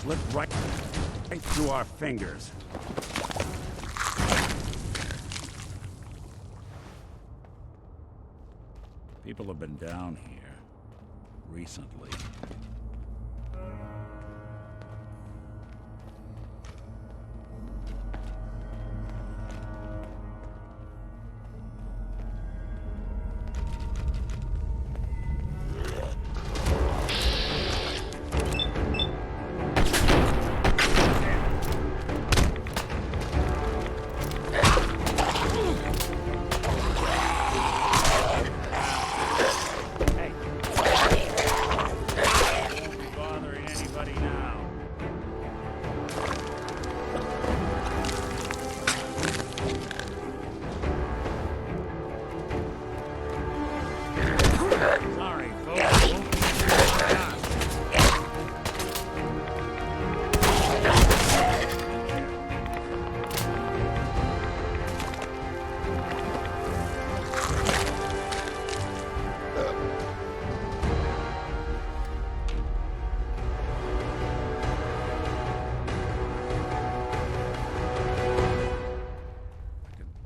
slipped right through our fingers. People have been down here recently.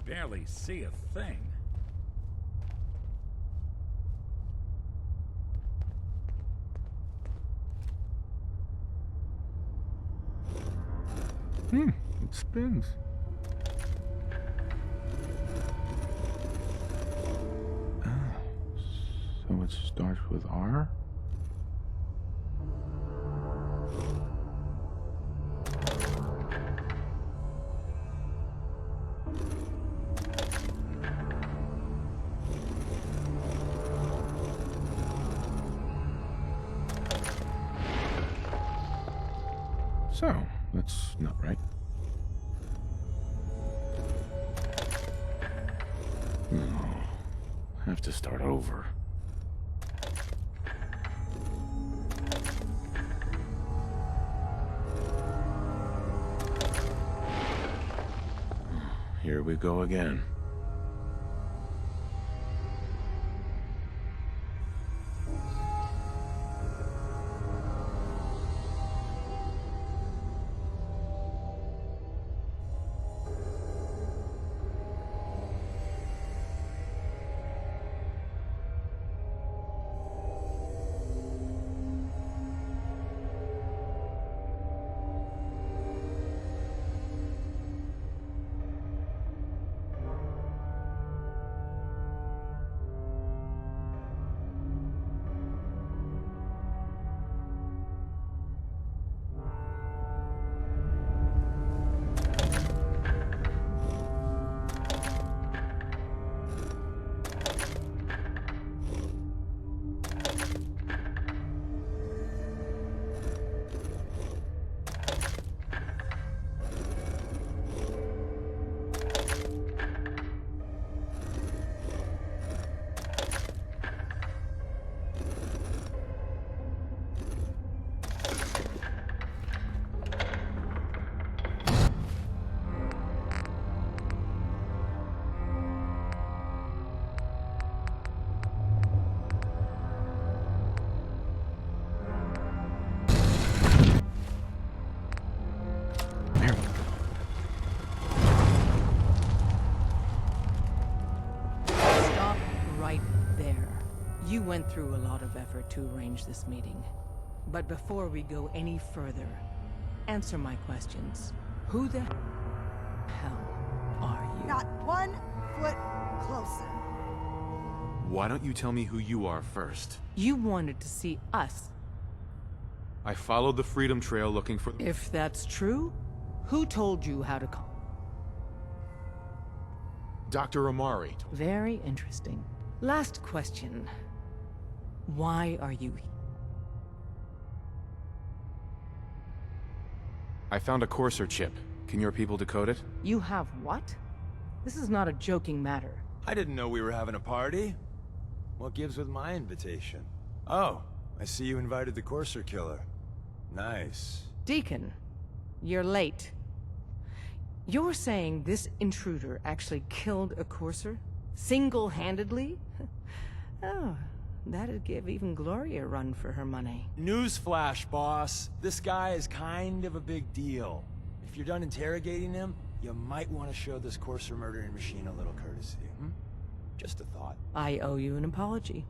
Barely see a thing. It spins. So it starts with R? So, that's not right. No. Have to start over. Here we go again. You went through a lot of effort to arrange this meeting. But before we go any further, answer my questions. Who the hell are you? Not 1 foot closer. Why don't you tell me who you are first? You wanted to see us. I followed the Freedom Trail looking for... If that's true, who told you how to call? Dr. Amari. Very interesting. Last question. Why are you here? I found a Courser chip. Can your people decode it? You have what? This is not a joking matter. I didn't know we were having a party. What gives with my invitation? Oh, I see you invited the Courser killer. Nice. Deacon, you're late. You're saying this intruder actually killed a Courser? Single-handedly? Oh, That'd give even Gloria a run for her money. Newsflash, boss. This guy is kind of a big deal. If you're done interrogating him, you might want to show this Courser murdering machine a little courtesy. Just a thought. I owe you an apology.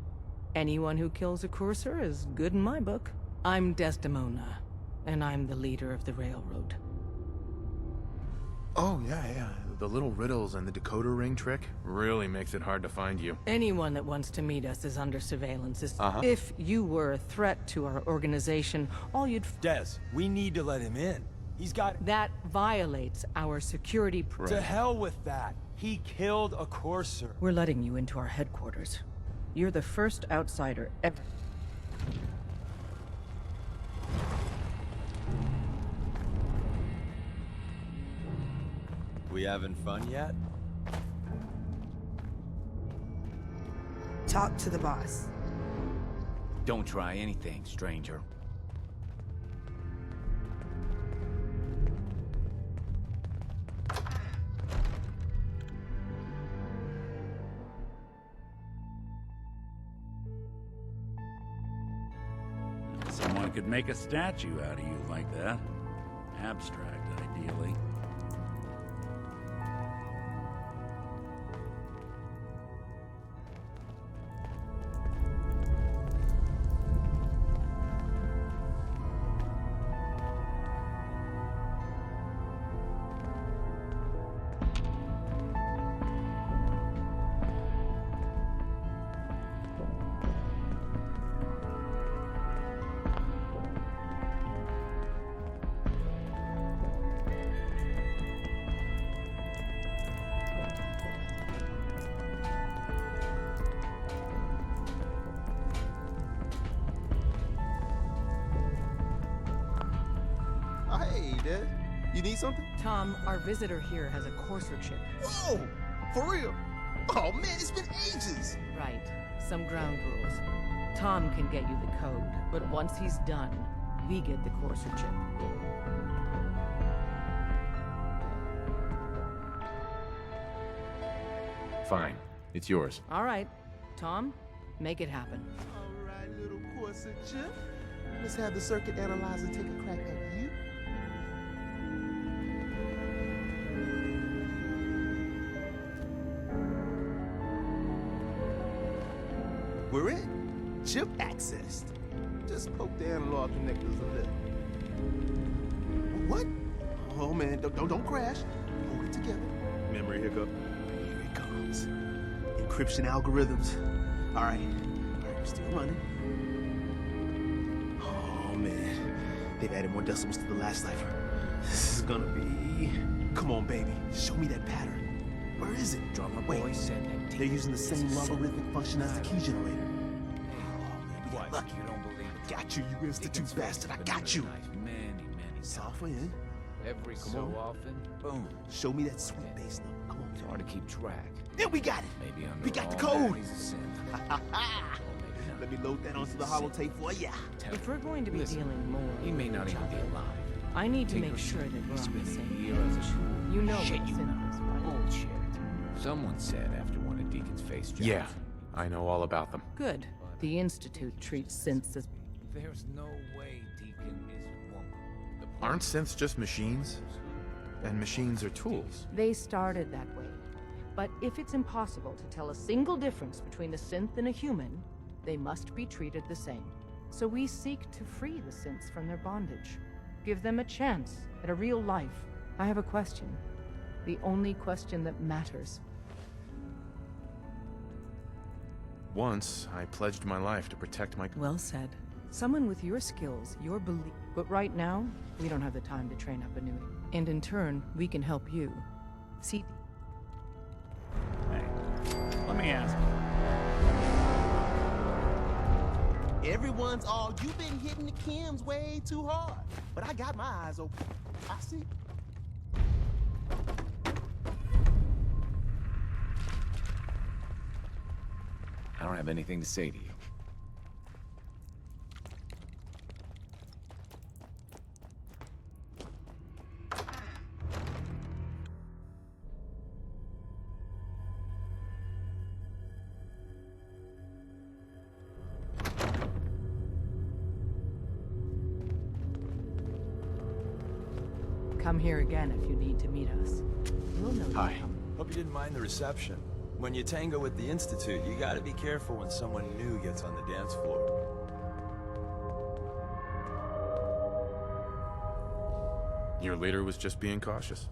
Anyone who kills a Courser is good in my book. I'm Desdemona, and I'm the leader of the Railroad. Oh, yeah. The little riddles and the decoder ring trick really makes it hard to find you. Anyone that wants to meet us is under surveillance. Uh-huh. If you were a threat to our organization, all you'd... Des, we need to let him in. He's got... That violates our security... To hell with that. He killed a Courser. We're letting you into our headquarters. You're the first outsider ever... We having fun yet? Talk to the boss. Don't try anything, stranger. Someone could make a statue out of you like that. Abstract, ideally. Hey, Dad. You need something? Tom, our visitor here has a Courser chip. Oh, for real? Oh, man, it's been ages. Right. Some ground rules. Tom can get you the code, but once he's done, we get the Courser chip. Fine. It's yours. All right. Tom, make it happen. All right, little Corsa chip. Let's have the circuit analyzer take a crack at you. We're in. Chip accessed. Just poke the analog connectors a little. What? Oh man, don't crash. Hold it together. Memory hiccup. Here it comes. Encryption algorithms. All right, we're still running. Oh man, they've added more decimals to the last cipher. This is gonna be... Come on, baby. Show me that pattern. Where is it? Drummer Wait, boy said that they're using the same logarithmic function as the key generator. What? Lucky. You don't believe it? Got you, you institute bastard. I got you. Many It's all for in. Every Come so on. often, boom. Show me that sweet bass note. Come on. It's hard to keep track. There we got it. Maybe under We got the all code. that, he's a synth. Or maybe not. Let me load that onto the holotape for ya. Tell If we're going to be Listen, dealing more he may with not each even be other, alive. I need to Take make a sure look. that we're He on the spent a same year as a page. tool. You know Shit, what you a know. synth is, right? Bullshit. Someone said after one of Deacon's face jobs. Yeah, I know all about them. Good. The Institute treats synths as... There's no way Deacon is woman. Aren't synths just machines? And machines are tools. They started that way. But if it's impossible to tell a single difference between a synth and a human, they must be treated the same. So we seek to free the synths from their bondage. Give them a chance at a real life. I have a question. The only question that matters. Once, I pledged my life to protect my... Well said. Someone with your skills, your belief. But right now, we don't have the time to train up a new. And in turn, we can help you. See... Hey, let me ask you. Everyone's all, you've been hitting the chems way too hard. But I got my eyes open. I see. I don't have anything to say to you. Come here again if you need to meet us. We'll know Hi. you come. Hope you didn't mind the reception. When you tango with the Institute, you gotta be careful when someone new gets on the dance floor. Your leader was just being cautious.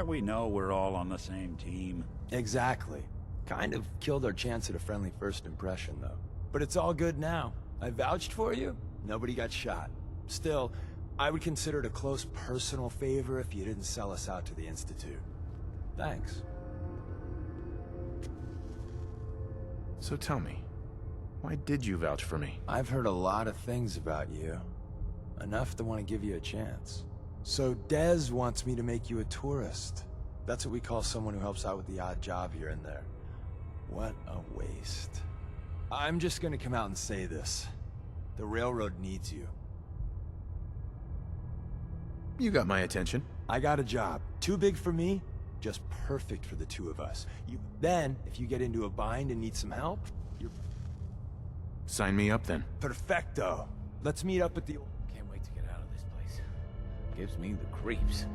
We know we're all on the same team. Exactly. Kind of killed our chance at a friendly first impression, though. But it's all good now. I vouched for you. Nobody got shot. Still, I would consider it a close personal favor if you didn't sell us out to the Institute. Thanks. So tell me, why did you vouch for me? I've heard a lot of things about you. Enough to want to give you a chance. So Dez wants me to make you a tourist. That's what we call someone who helps out with the odd job here and there. What a waste. I'm just gonna come out and say this. The railroad needs you. You got my attention. I got a job. Too big for me, just perfect for the two of us. Then, if you get into a bind and need some help, you're Sign me up then. perfecto. Let's meet up at the... Can't wait to get out of this place. Gives me the creeps.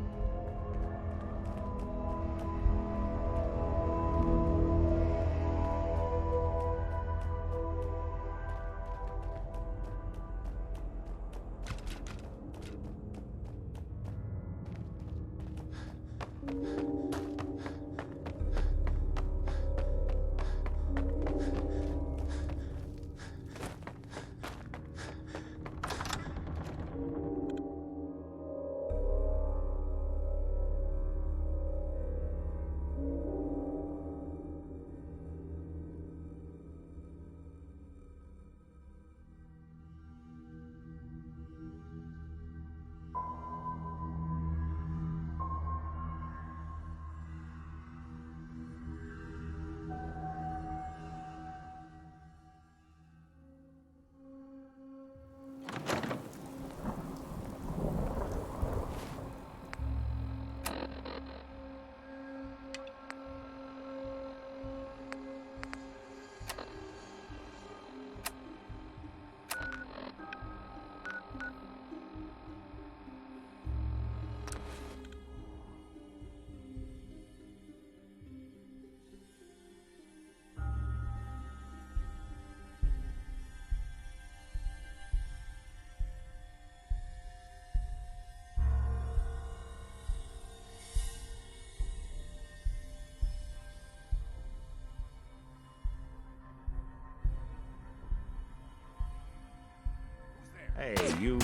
Hey, you,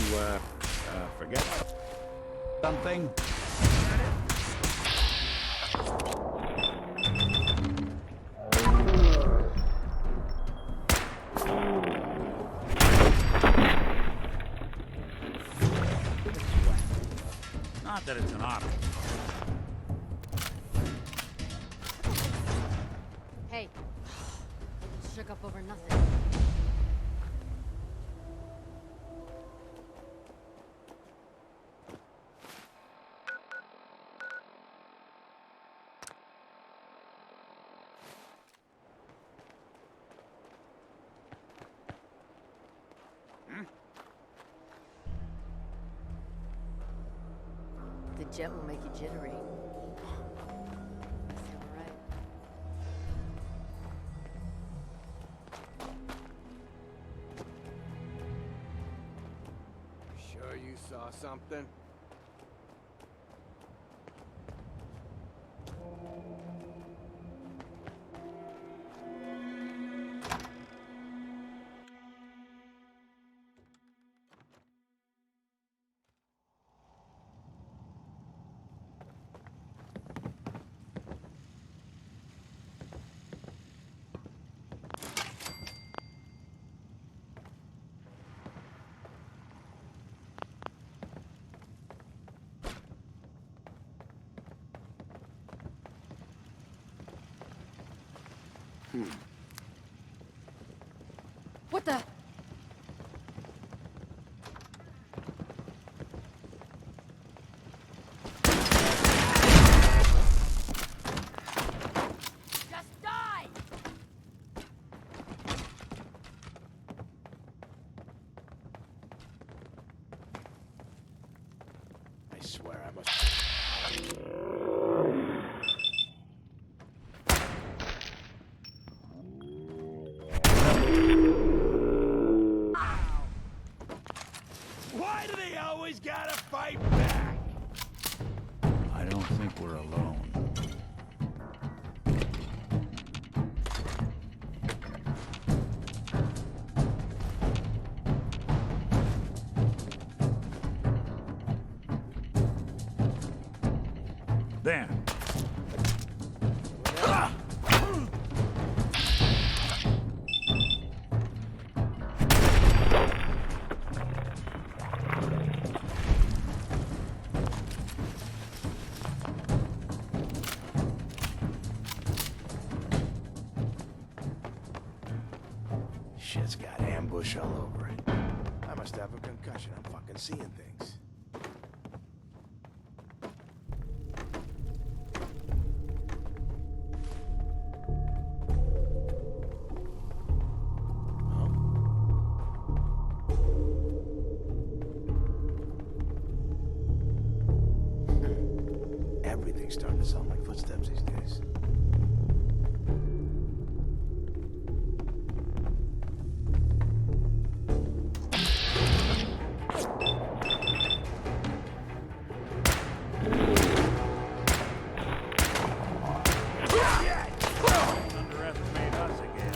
forget something? Not that it's an option. Hey, shook up over nothing. The jet will make you jittery. Guess they were right. Sure you saw something? What the? Just die! I swear I must... Why do they always gotta fight back? I don't think we're alone. There. Shit's got ambush all over it. I must have a concussion. I'm fucking seeing things. Everything's starting to sound like footsteps these days. Underestimate us again.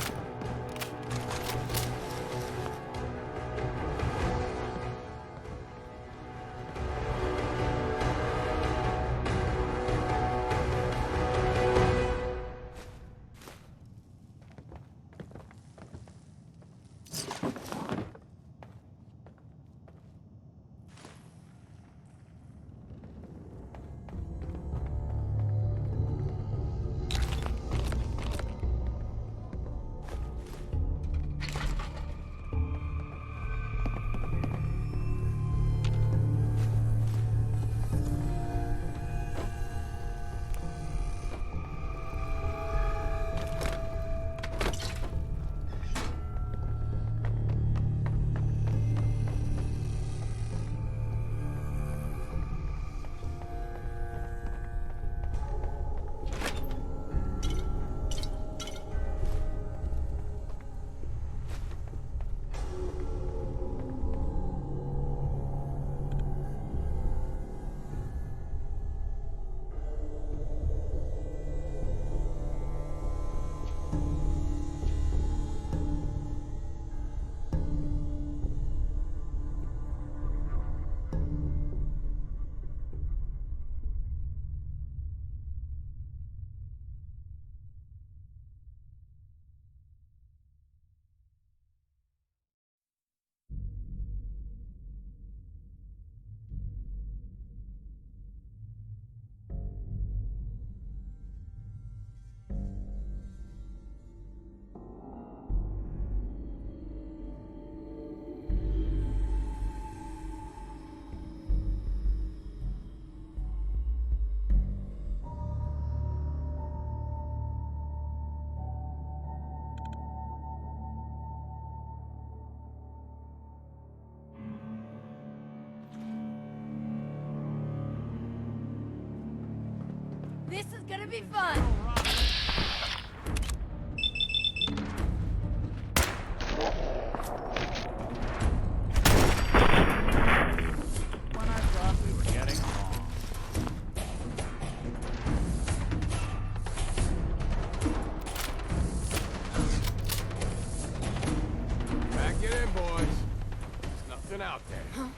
This is gonna be fun! When I thought we were getting along. Back it in, boys. There's nothing out there.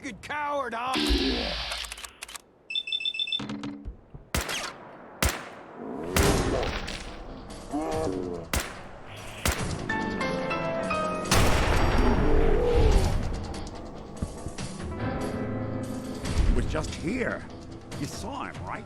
fucking coward, huh? He was just here. You saw him, right?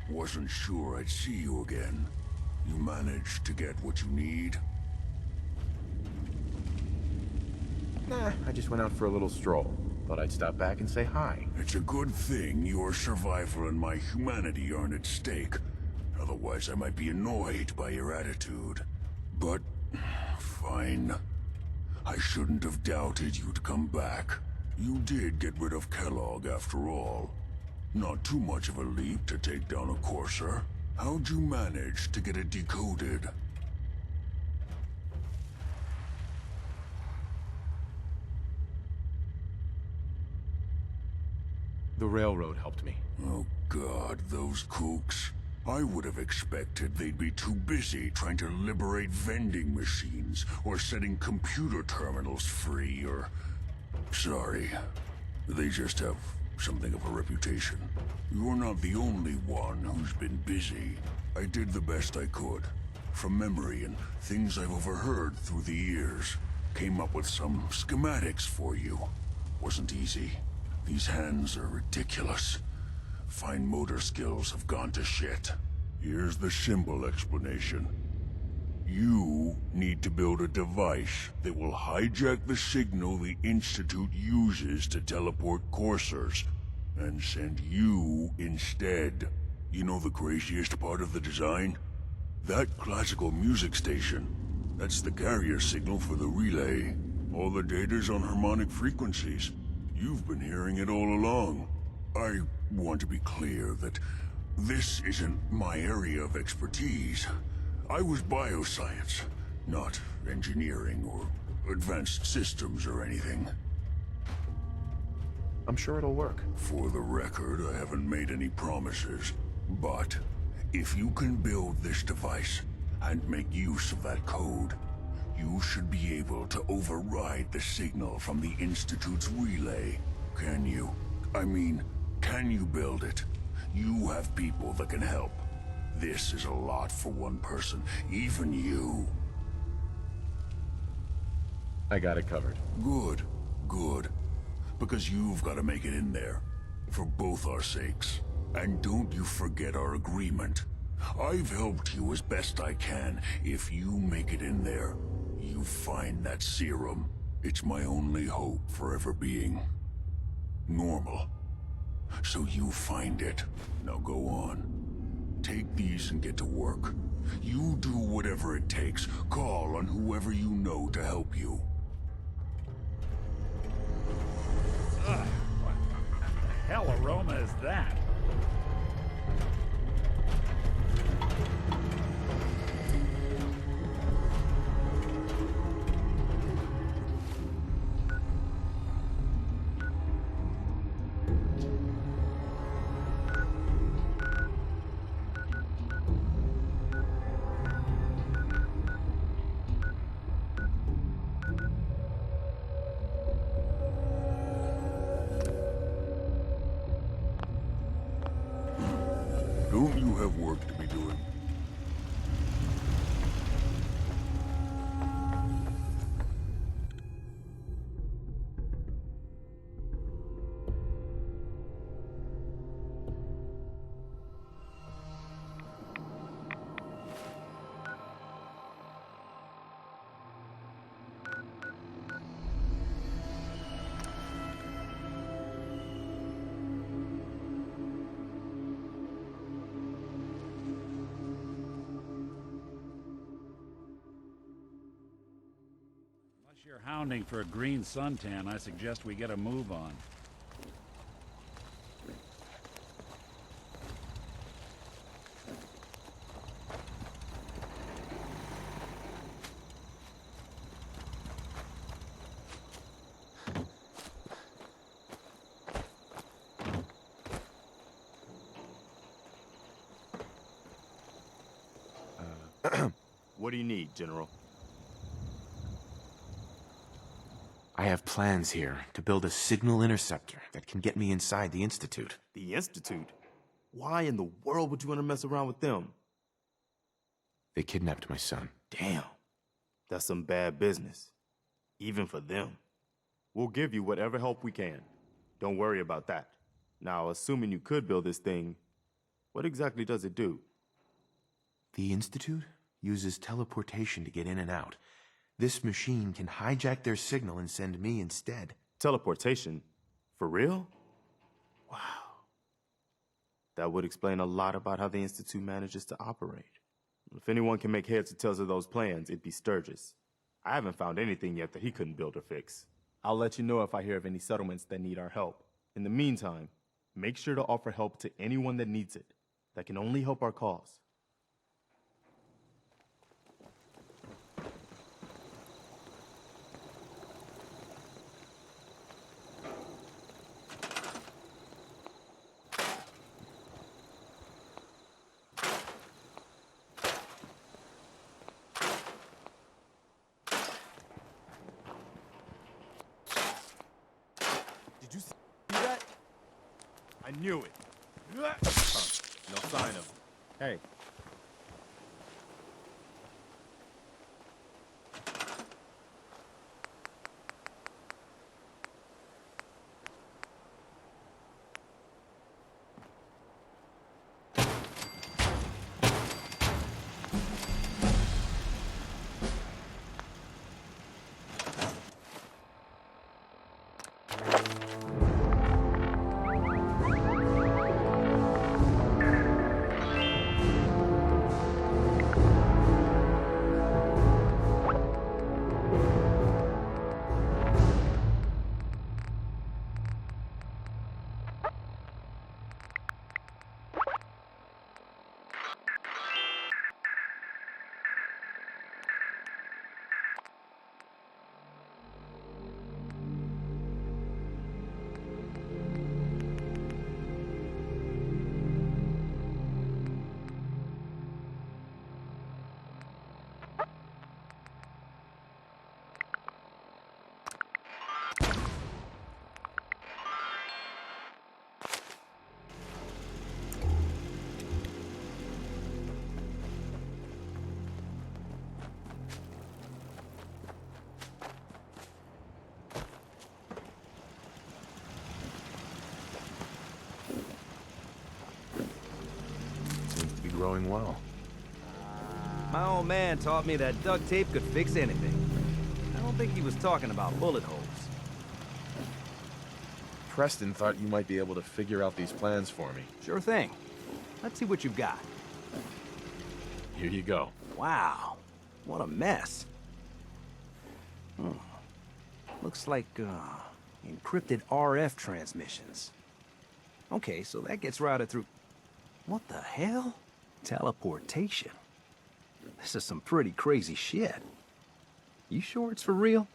Wasn't sure I'd see you again. You managed to get what you need? Nah, I just went out for a little stroll. Thought I'd stop back and say hi. It's a good thing your survival and my humanity aren't at stake. Otherwise, I might be annoyed by your attitude. But, fine. I shouldn't have doubted you'd come back. You did get rid of Kellogg after all. Not too much of a leap to take down a Courser. How'd you manage to get it decoded? The railroad helped me. Oh God, those kooks. I would have expected they'd be too busy trying to liberate vending machines, or setting computer terminals free, or... Sorry. They just have something of a reputation. You're not the only one who's been busy. I did the best I could. From memory and things I've overheard through the years. Came up with some schematics for you. Wasn't easy. These hands are ridiculous. Fine motor skills have gone to shit. Here's the simple explanation. You need to build a device that will hijack the signal the Institute uses to teleport coursers, and send you instead. You know the craziest part of the design? That classical music station. That's the carrier signal for the relay. All the data's on harmonic frequencies. You've been hearing it all along. I want to be clear that this isn't my area of expertise. I was bioscience, not engineering or advanced systems or anything. I'm sure it'll work. For the record, I haven't made any promises, but if you can build this device and make use of that code, you should be able to override the signal from the Institute's relay. Can you? I mean, can you build it? You have people that can help. This is a lot for one person, even you. I got it covered. Good, good. Because you've got to make it in there. For both our sakes. And don't you forget our agreement. I've helped you as best I can. If you make it in there, you find that serum. It's my only hope for ever being normal. So you find it. Now go on. take these and get to work. You do whatever it takes. Call on whoever you know to help you. What the hell aroma is that? Don't you have work to be doing? Unless you're hounding for a green suntan, I suggest we get a move on. What do you need, General? I have plans here to build a signal interceptor that can get me inside the Institute. The Institute? Why in the world would you want to mess around with them? They kidnapped my son. Damn. That's some bad business. Even for them. We'll give you whatever help we can. Don't worry about that. Now, assuming you could build this thing, what exactly does it do? The Institute uses teleportation to get in and out. This machine can hijack their signal and send me instead. Teleportation? For real? Wow. That would explain a lot about how the Institute manages to operate. If anyone can make heads or tails of those plans, it'd be Sturgis. I haven't found anything yet that he couldn't build or fix. I'll let you know if I hear of any settlements that need our help. In the meantime, make sure to offer help to anyone that needs it. That can only help our cause. Did you see that? I knew it. Huh, no sign of him. Hey. Growing well. My old man taught me that duct tape could fix anything. I don't think he was talking about bullet holes. Preston thought you might be able to figure out these plans for me. Sure thing. Let's see what you've got. Here you go. Wow, what a mess. Looks like, encrypted RF transmissions. Okay, so that gets routed through... What the hell? Teleportation. This is some pretty crazy shit. You sure it's for real?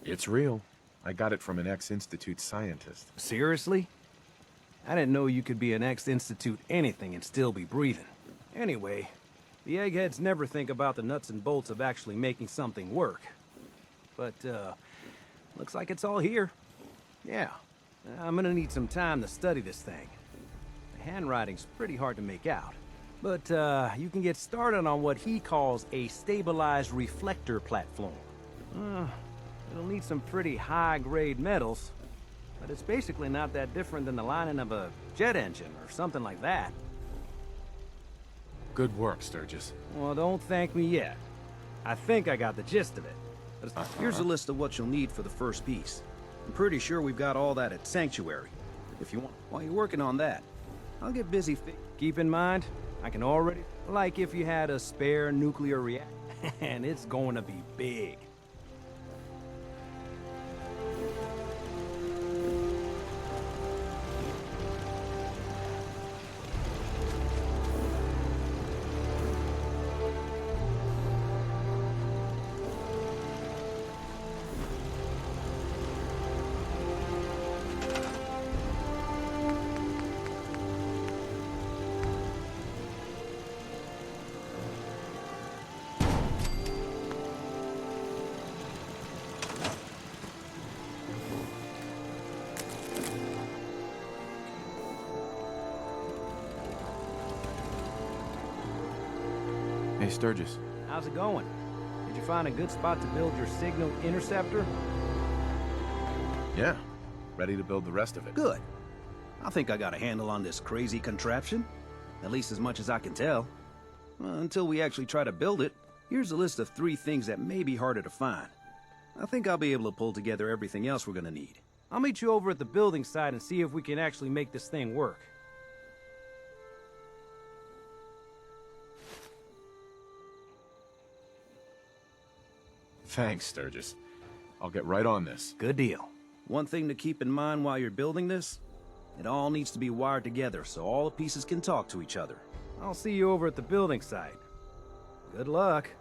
It's real. I got it from an ex-Institute scientist. Seriously? I didn't know you could be an ex-Institute anything and still be breathing. Anyway, the eggheads never think about the nuts and bolts of actually making something work. But, looks like it's all here. Yeah, I'm gonna need some time to study this thing. The handwriting's pretty hard to make out. But, you can get started on what he calls a stabilized reflector platform. It'll need some pretty high-grade metals, but it's basically not that different than the lining of a jet engine or something like that. Good work, Sturgis. Well, don't thank me yet. I think I got the gist of it. Here's a list of what you'll need for the first piece. I'm pretty sure we've got all that at Sanctuary. If you want, while you're working on that, I'll get busy Keep in mind, I can already... Like if you had a spare nuclear reactor, and it's going to be big. Hey, Sturgis. How's it going? Did you find a good spot to build your signal interceptor? Yeah. Ready to build the rest of it. Good. I think I got a handle on this crazy contraption. At least as much as I can tell. Until we actually try to build it, here's a list of 3 things that may be harder to find. I think I'll be able to pull together everything else we're gonna need. I'll meet you over at the building site and see if we can actually make this thing work. Thanks, Sturgis. I'll get right on this. Good deal. One thing to keep in mind while you're building this, it all needs to be wired together so all the pieces can talk to each other. I'll see you over at the building site. Good luck.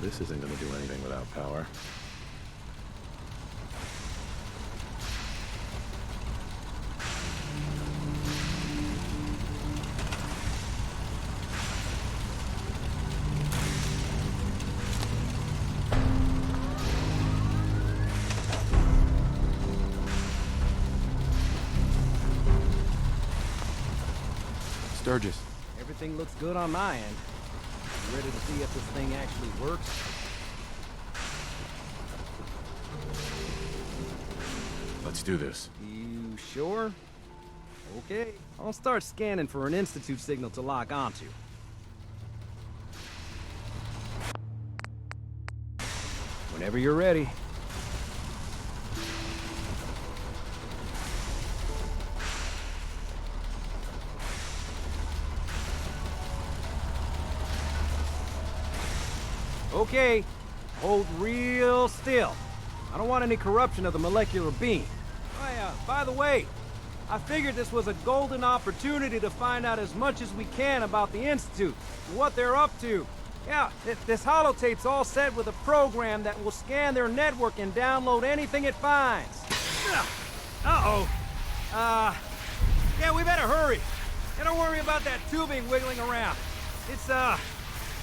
This isn't gonna do anything without power. Sturgis. Everything looks good on my end. You ready to see if this thing actually works? Let's do this. You sure? Okay. I'll start scanning for an Institute signal to lock onto. Whenever you're ready. Okay, hold real still. I don't want any corruption of the molecular beam. Oh yeah, by the way, I figured this was a golden opportunity to find out as much as we can about the Institute, and what they're up to. Yeah, this holotape's all set with a program that will scan their network and download anything it finds. Uh-oh. Yeah, we better hurry. And don't worry about that tubing wiggling around. It's,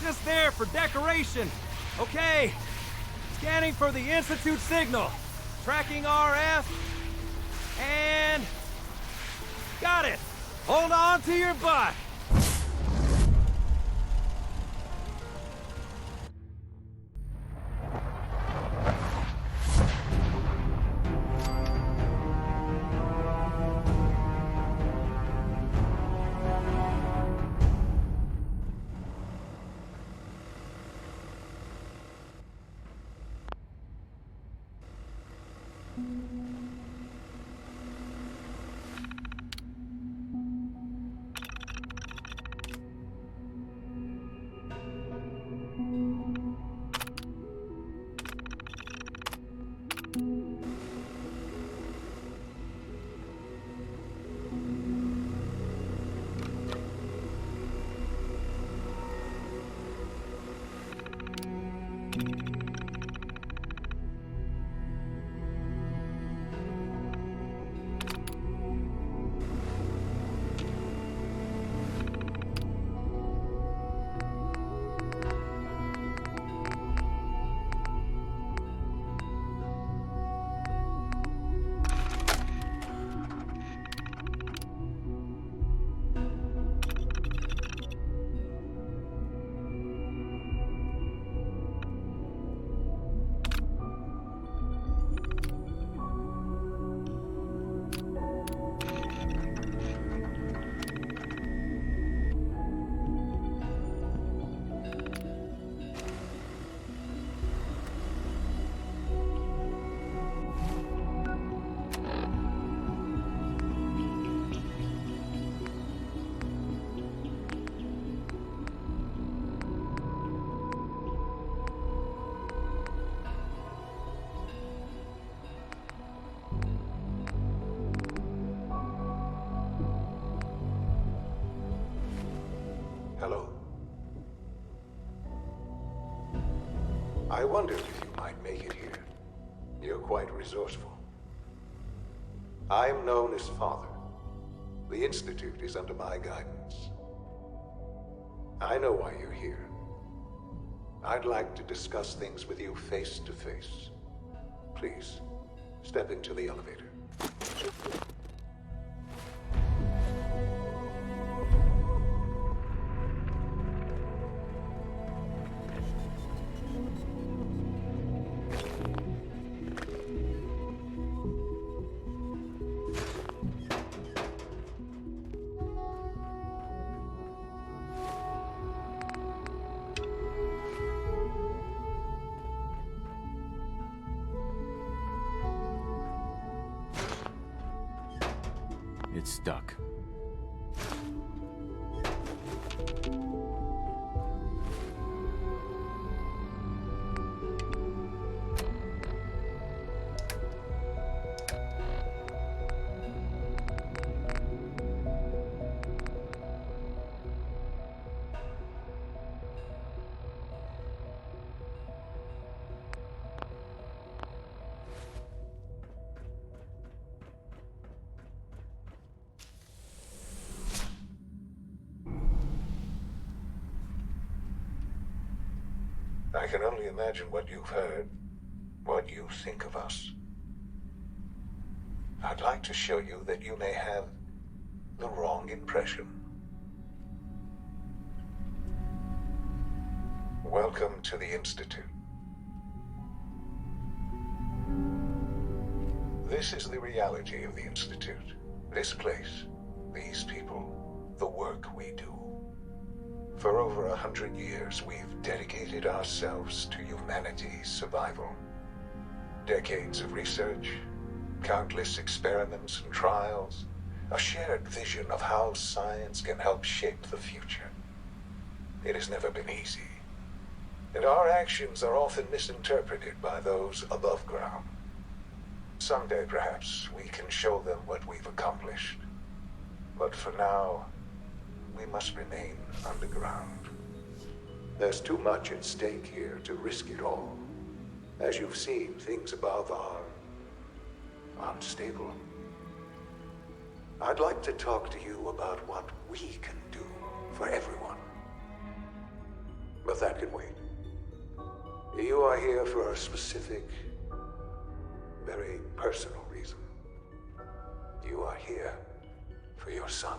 just there for decoration. Okay. Scanning for the Institute signal. Tracking RF. And... got it. Hold on to your butt. Hello. I wondered if you might make it here. You're quite resourceful. I'm known as Father. The Institute is under my guidance. I know why you're here. I'd like to discuss things with you face to face. Please, step into the elevator. It's stuck. I can only imagine what you've heard, what you think of us. I'd like to show you that you may have the wrong impression. Welcome to the Institute. This is the reality of the Institute. This place, these people, the work we do. For over 100 years, we've dedicated ourselves to humanity's survival. Decades of research, countless experiments and trials, a shared vision of how science can help shape the future. It has never been easy, and our actions are often misinterpreted by those above ground. Someday, perhaps, we can show them what we've accomplished. But for now, we must remain underground. There's too much at stake here to risk it all. As you've seen, things above are unstable. I'd like to talk to you about what we can do for everyone. But that can wait. You are here for a specific, very personal reason. You are here for your son.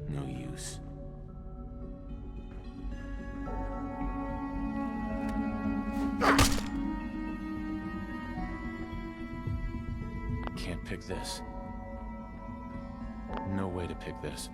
No use. Can't pick this. No way to pick this.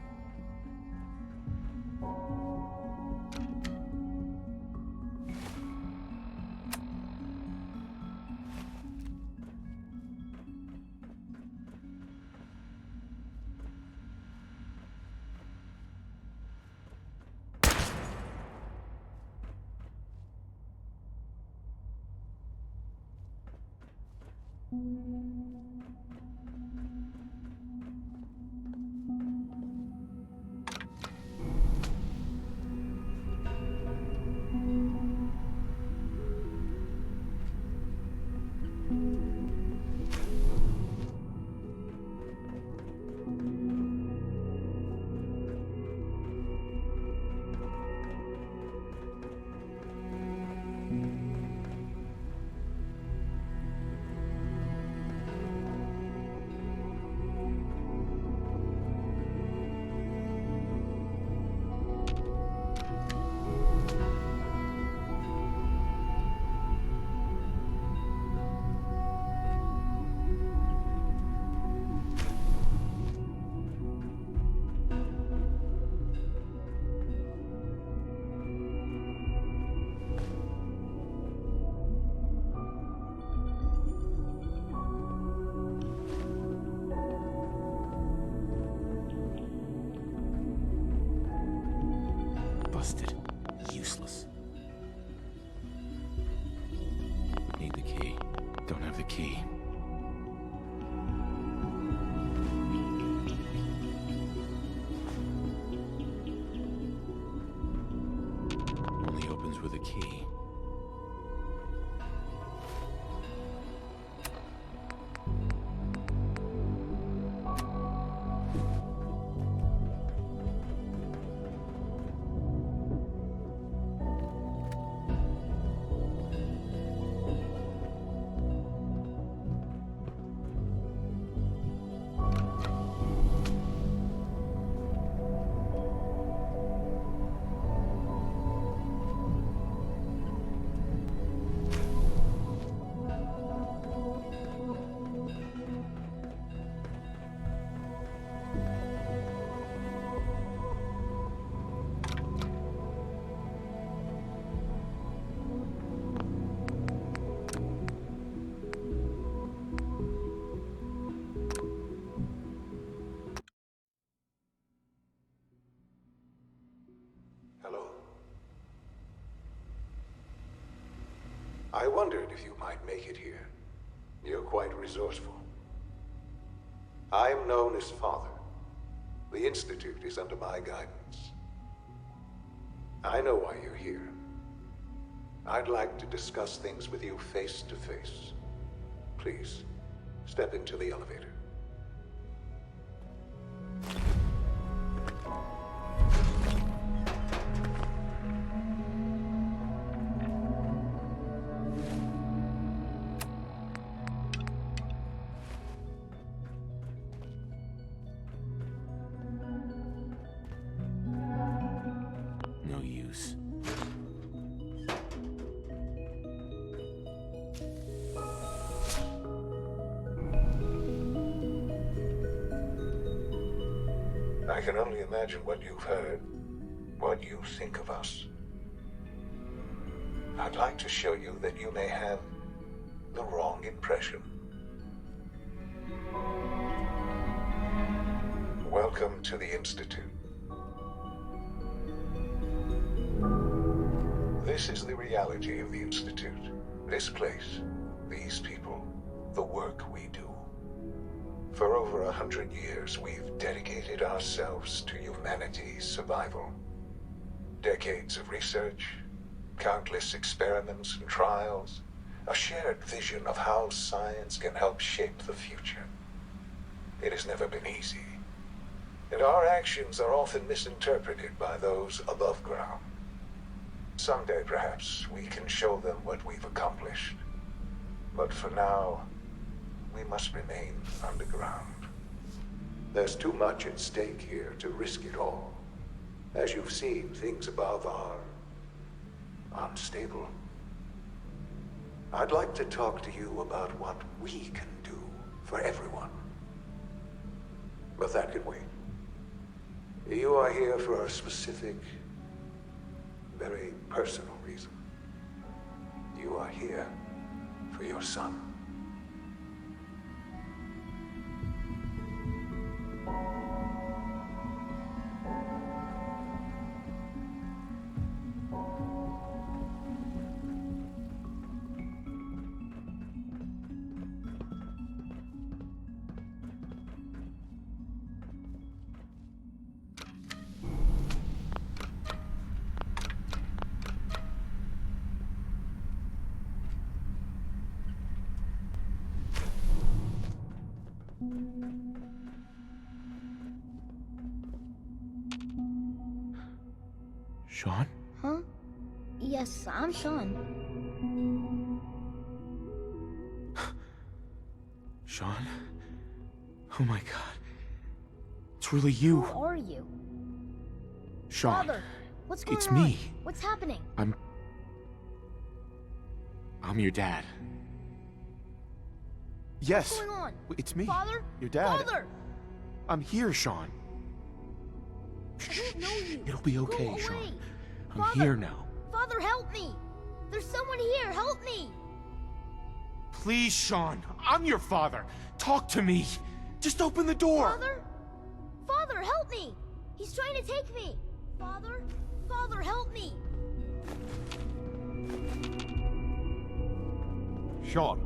I wondered if you might make it here. You're quite resourceful. I am known as Father. The Institute is under my guidance. I know why you're here. I'd like to discuss things with you face to face. Please, step into the elevator. No use. I can only imagine what you've heard, what you think of us. I'd like to show you that you may have the wrong impression. Welcome to the Institute. This is the reality of the Institute. This place, these people, the work we do. For over 100 years, we've dedicated ourselves to humanity's survival. Decades of research, countless experiments and trials, a shared vision of how science can help shape the future. It has never been easy, and our actions are often misinterpreted by those above ground. Someday, perhaps, we can show them what we've accomplished. But for now, we must remain underground. There's too much at stake here to risk it all. As you've seen, things above are unstable. I'd like to talk to you about what we can do for everyone. But that can wait. You are here for a specific, very personal reason. You are here for your son. Sean? Huh? Yes, I'm Sean. Sean? Oh my god. It's really you. Who are you? Sean. Father, what's going It's on? me. What's happening? I'm your dad. Yes. What's going on? It's me. Father? Your dad. Father! I'm here, Sean. I don't know you. It'll be okay, Go away. Sean. I'm Father! here now. Father, help me! There's someone here, help me! Please, Sean. I'm your father. Talk to me. Just open the door. Father? Father, help me! He's trying to take me! Father? Father, help me! Sean.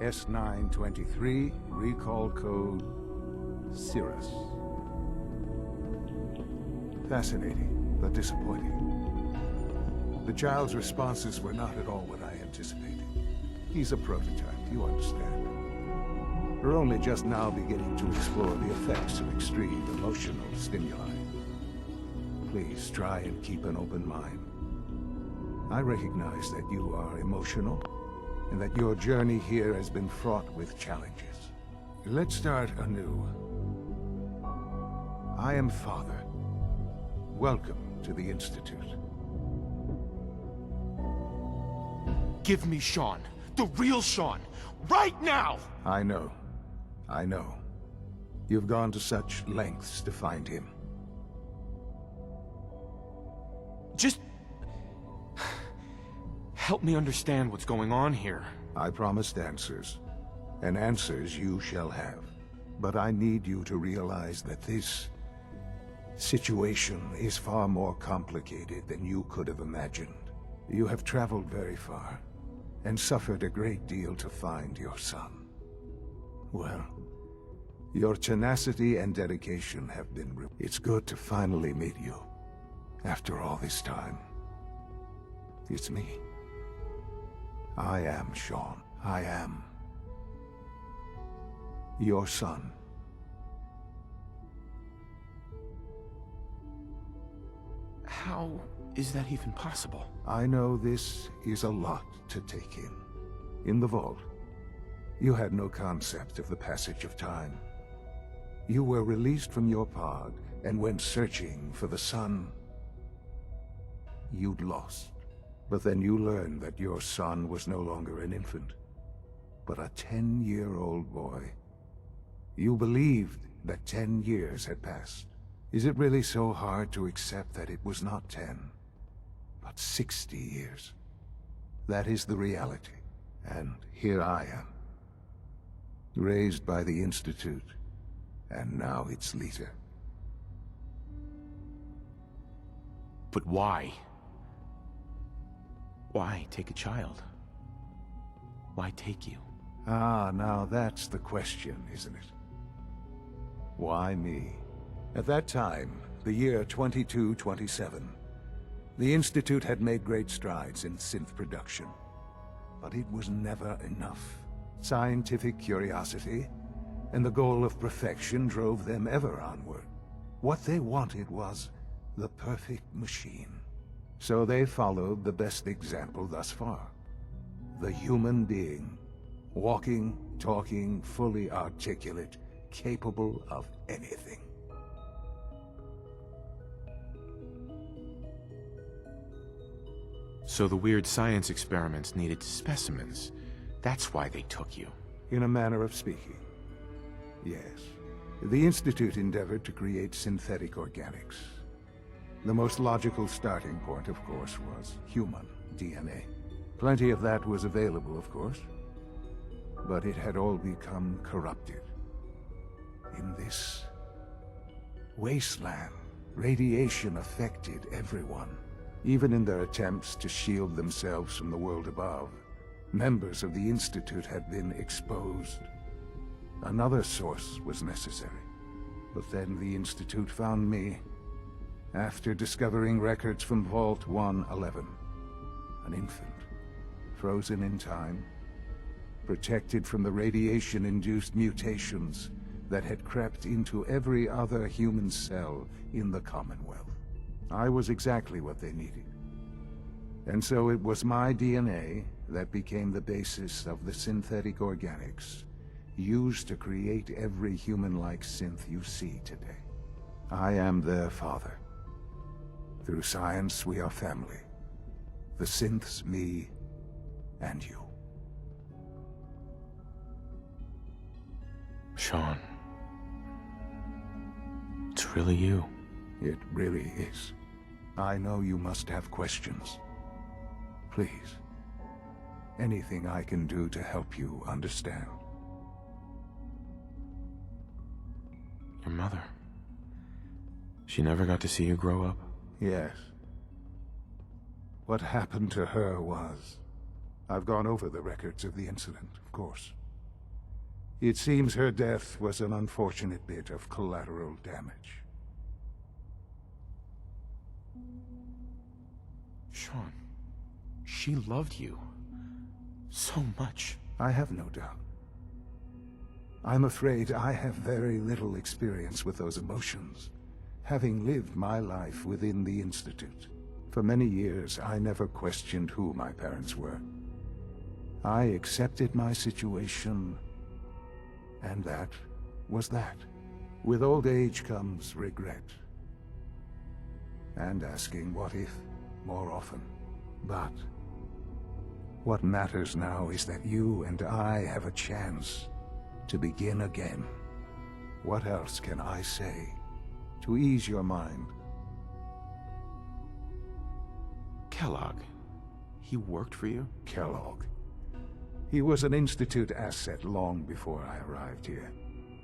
S923, recall code Cirrus. Fascinating, but disappointing. The child's responses were not at all what I anticipated. He's a prototype, you understand. We're only just now beginning to explore the effects of extreme emotional stimuli. Please try and keep an open mind. I recognize that you are emotional, and that your journey here has been fraught with challenges. Let's start anew. I am Father. Welcome to the Institute. Give me Sean. The real Sean. Right now! I know. I know. You've gone to such lengths to find him. Just... help me understand what's going on here. I promised answers, and answers you shall have. But I need you to realize that this situation is far more complicated than you could have imagined. You have traveled very far, and suffered a great deal to find your son. Well, your tenacity and dedication have been It's good to finally meet you, after all this time. It's me. I am Sean. I am your son. How is that even possible? I know this is a lot to take in. In the vault, you had no concept of the passage of time. You were released from your pod and went searching for the sun you'd lost. But then you learned that your son was no longer an infant, but a 10-year-old boy. You believed that 10 years had passed. Is it really so hard to accept that it was not 10, but 60 years? That is the reality. And here I am, raised by the Institute, and now its leader. But why? Why take a child? Why take you? Ah, now that's the question, isn't it? Why me? At that time, the year 2227, the Institute had made great strides in synth production. But it was never enough. Scientific curiosity and the goal of perfection drove them ever onward. What they wanted was the perfect machine. So they followed the best example thus far. The human being. Walking, talking, fully articulate, capable of anything. So the weird science experiments needed specimens. That's why they took you. In a manner of speaking. Yes. The Institute endeavored to create synthetic organics. The most logical starting point, of course, was human DNA. Plenty of that was available, of course. But it had all become corrupted. In this wasteland, radiation affected everyone. Even in their attempts to shield themselves from the world above, members of the Institute had been exposed. Another source was necessary. But then the Institute found me, after discovering records from Vault 111. An infant, frozen in time, protected from the radiation-induced mutations that had crept into every other human cell in the Commonwealth. I was exactly what they needed. And so it was my DNA that became the basis of the synthetic organics used to create every human-like synth you see today. I am their father. Through science, we are family. The synths, me, and you. Sean. It's really you. It really is. I know you must have questions. Please. Anything I can do to help you understand. Your mother. She never got to see you grow up? Yes. What happened to her was... I've gone over the records of the incident, of course. It seems her death was an unfortunate bit of collateral damage. Sean, she loved you so much. I have no doubt. I'm afraid I have very little experience with those emotions, having lived my life within the Institute. For many years, I never questioned who my parents were. I accepted my situation, and that was that. With old age comes regret, and asking what if more often. But what matters now is that you and I have a chance to begin again. What else can I say to ease your mind? Kellogg. He worked for you? Kellogg. He was an Institute asset long before I arrived here.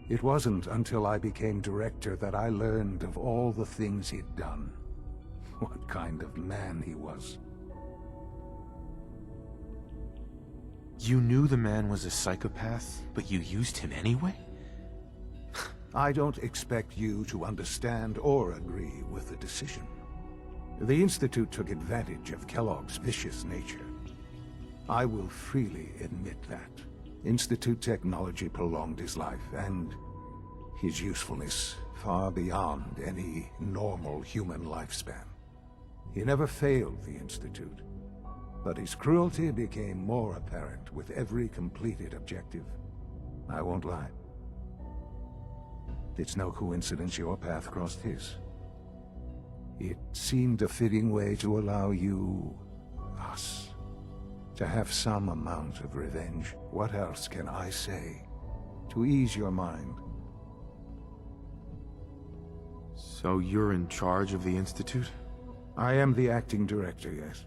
It wasn't until I became director that I learned of all the things he'd done. What kind of man he was. You knew the man was a psychopath, but you used him anyway? I don't expect you to understand or agree with the decision. The Institute took advantage of Kellogg's vicious nature. I will freely admit that. Institute technology prolonged his life, and his usefulness far beyond any normal human lifespan. He never failed the Institute, but his cruelty became more apparent with every completed objective. I won't lie. It's no coincidence your path crossed his. It seemed a fitting way to allow you, us, to have some amount of revenge. What else can I say to ease your mind? So you're in charge of the Institute? I am the acting director, yes.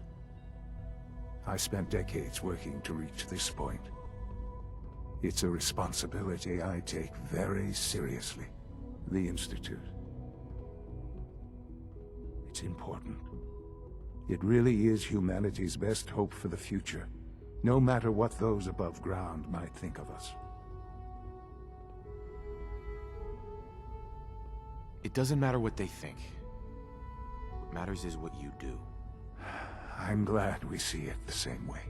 I spent decades working to reach this point. It's a responsibility I take very seriously. The Institute. It's important. It really is humanity's best hope for the future, no matter what those above ground might think of us. It doesn't matter what they think. What matters is what you do. I'm glad we see it the same way.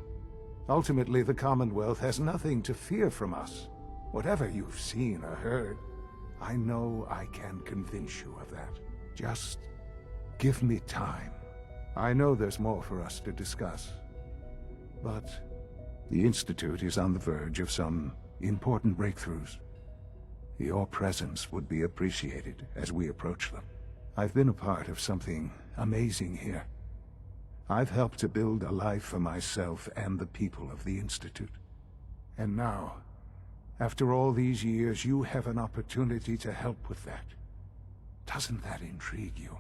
Ultimately, the Commonwealth has nothing to fear from us. Whatever you've seen or heard, I know I can convince you of that. Just give me time. I know there's more for us to discuss. But the Institute is on the verge of some important breakthroughs. Your presence would be appreciated as we approach them. I've been a part of something amazing here. I've helped to build a life for myself and the people of the Institute. And now, after all these years, you have an opportunity to help with that. Doesn't that intrigue you?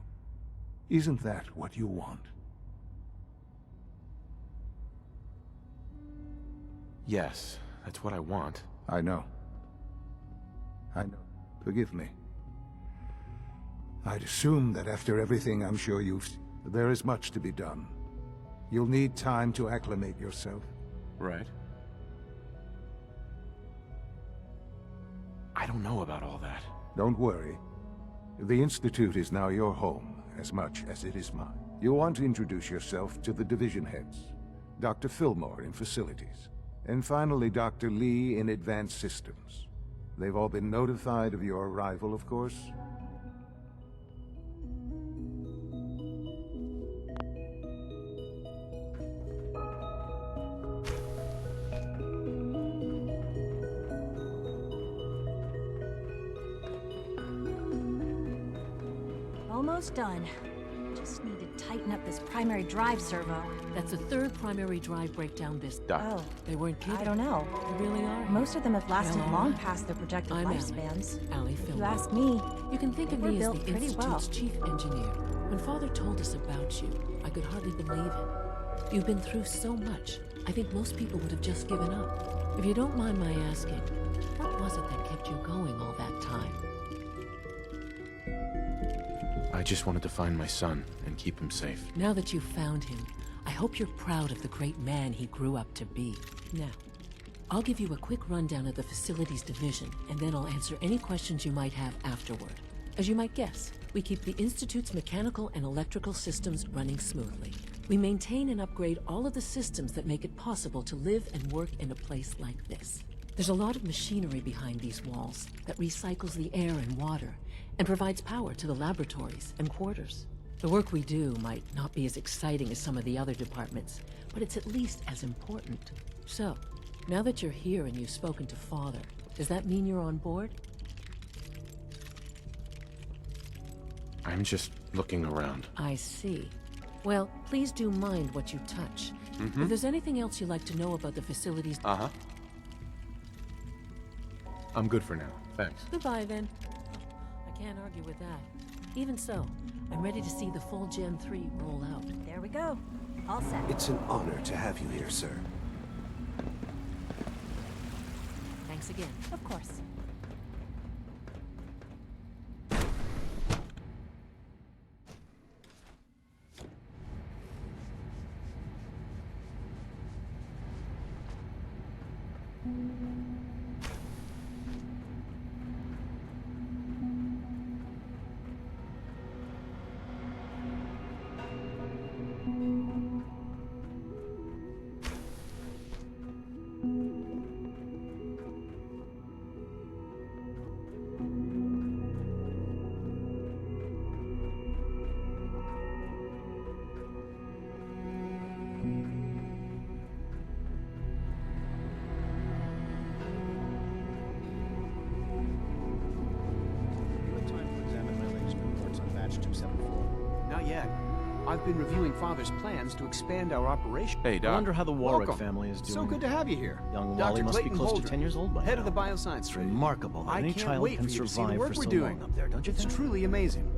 Isn't that what you want? Yes, that's what I want. I know. I know. Forgive me. I'd assume that after everything I'm sure you've... There is much to be done. You'll need time to acclimate yourself. Right. I don't know about all that. Don't worry. The Institute is now your home, as much as it is mine. You want to introduce yourself to the division heads. Dr. Fillmore in Facilities. And finally, Dr. Lee in Advanced Systems. They've all been notified of your arrival, of course. Almost done. Just need to tighten up this primary drive servo. That's the third primary drive breakdown this... Oh. They weren't kidding. I don't know. They really are. Most of them have lasted Well, long past their projected I'm lifespans. Allie If you Fillmore. ask me, You can think of they were me as built the pretty Institute's well. chief engineer. When Father told us about you, I could hardly believe it. You've been through so much. I think most people would have just given up. If you don't mind my asking, what was it that kept you going all that time? I just wanted to find my son and keep him safe. Now that you've found him, I hope you're proud of the great man he grew up to be. Now, I'll give you a quick rundown of the Facilities Division, and then I'll answer any questions you might have afterward. As you might guess, we keep the Institute's mechanical and electrical systems running smoothly. We maintain and upgrade all of the systems that make it possible to live and work in a place like this. There's a lot of machinery behind these walls that recycles the air and water and provides power to the laboratories and quarters. The work we do might not be as exciting as some of the other departments, but it's at least as important. So, now that you're here and you've spoken to Father, does that mean you're on board? I'm just looking around. I see. Well, please do mind what you touch. Mm-hmm. If there's anything else you'd like to know about the facilities... Uh-huh. I'm good for now. Thanks. Goodbye, then. I can't argue with that. Even so, I'm ready to see the full Gen 3 roll out. There we go. All set. It's an honor to have you here, sir. Thanks again. Of course. yet. I've been reviewing Father's plans to expand our operation. Hey, Doc. I wonder how the Warwick Welcome. family is doing. So good to have you here. Young Dr. Wally must be Clayton close Holder, to 10 years old by head now. of the bioscience It's division. remarkable that I any can't child wait can for you to see the survive work for we're so doing. long up there, don't you It's think? truly amazing.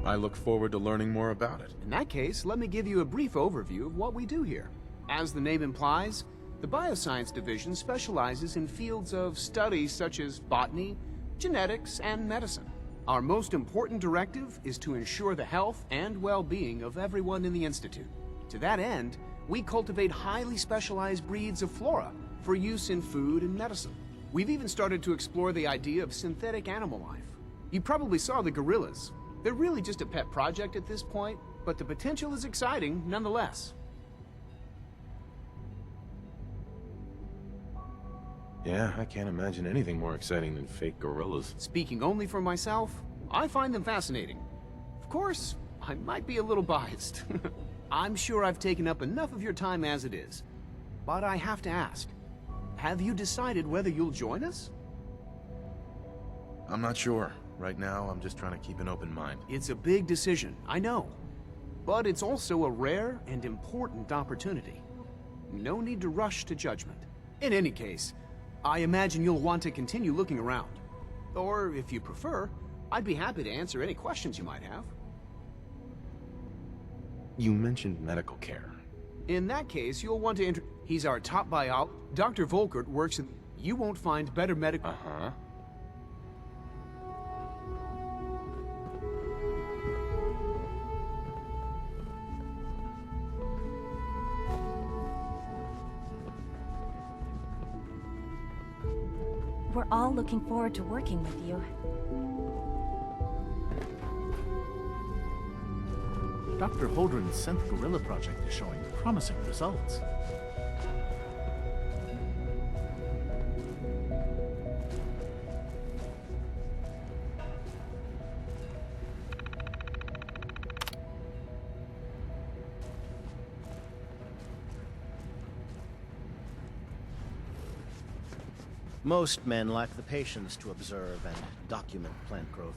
I look forward to learning more about it. In that case, let me give you a brief overview of what we do here. As the name implies, the Bioscience Division specializes in fields of study such as botany, genetics, and medicine. Our most important directive is to ensure the health and well-being of everyone in the Institute. To that end, we cultivate highly specialized breeds of flora for use in food and medicine. We've even started to explore the idea of synthetic animal life. You probably saw the gorillas. They're really just a pet project at this point, but the potential is exciting nonetheless. Yeah, I can't imagine anything more exciting than fake gorillas. Speaking only for myself, I find them fascinating. Of course, I might be a little biased. I'm sure I've taken up enough of your time as it is. But I have to ask, have you decided whether you'll join us? I'm not sure. Right now, I'm just trying to keep an open mind. It's a big decision, I know. But it's also a rare and important opportunity. No need to rush to judgment. In any case, I imagine you'll want to continue looking around. Or, if you prefer, I'd be happy to answer any questions you might have. You mentioned medical care. In that case, you'll want to He's our top bio. Dr. Volkert works in... You won't find better medical... Uh-huh. We're all looking forward to working with you. Dr. Holdren's synth gorilla project is showing promising results. Most men lack the patience to observe and document plant growth.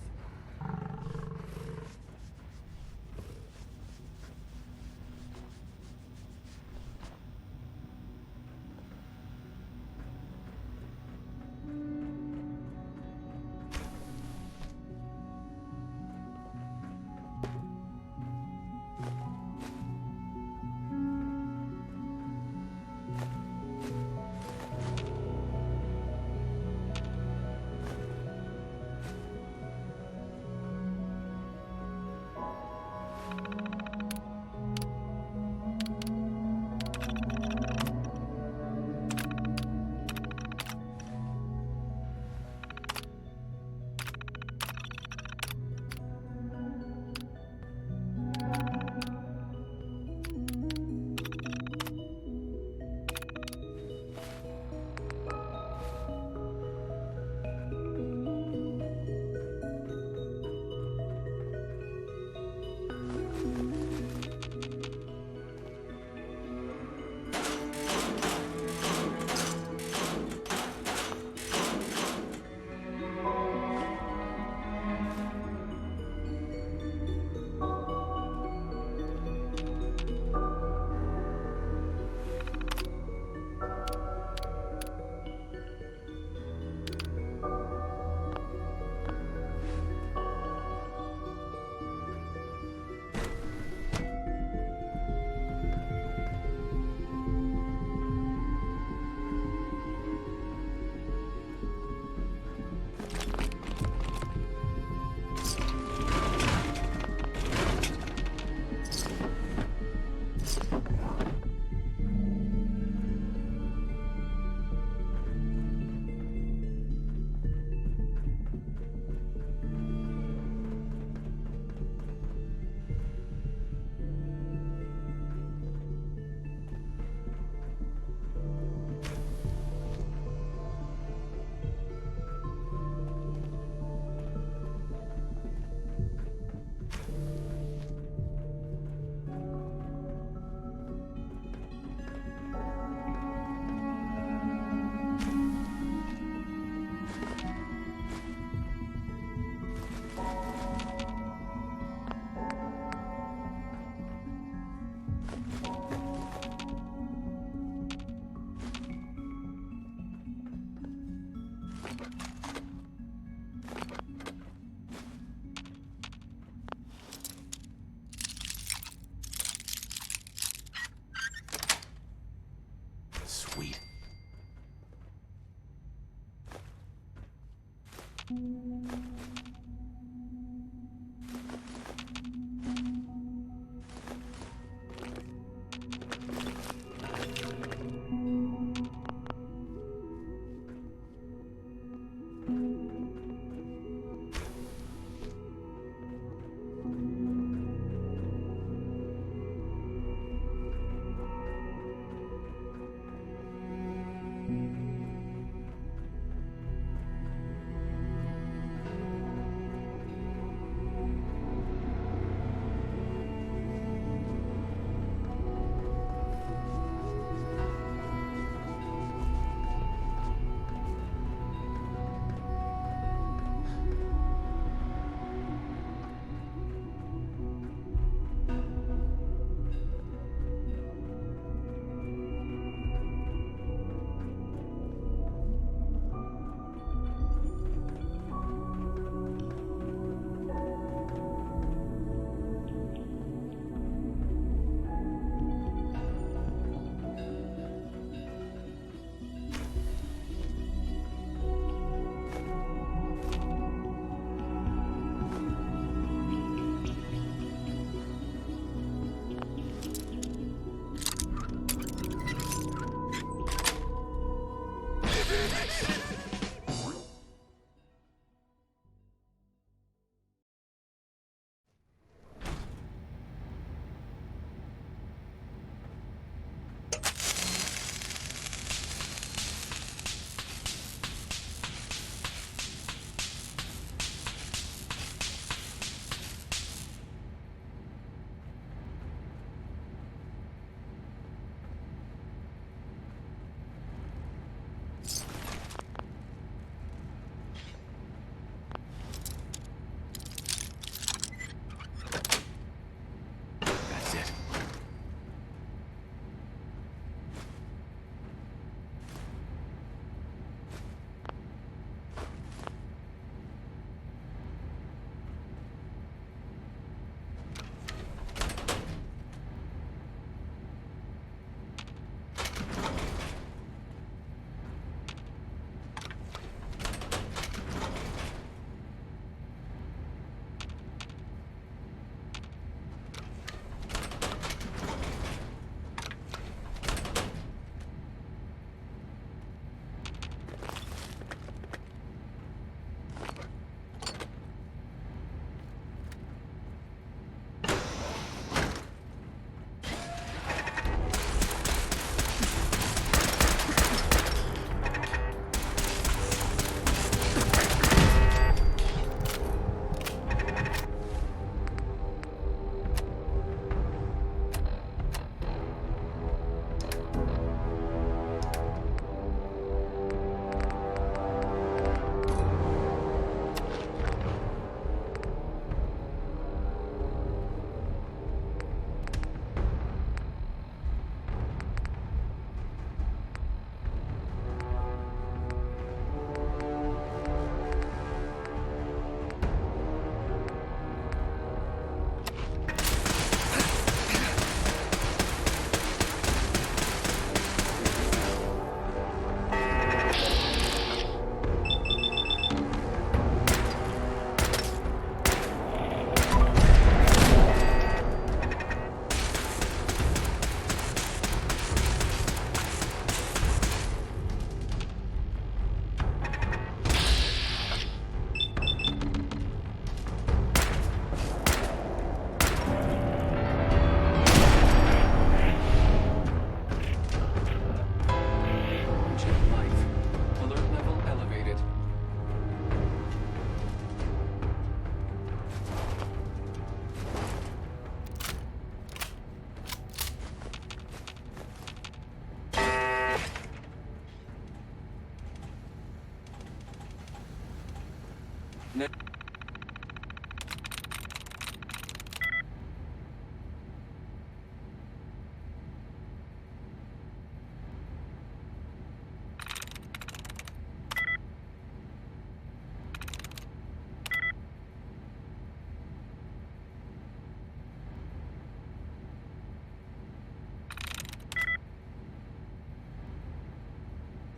Sweet.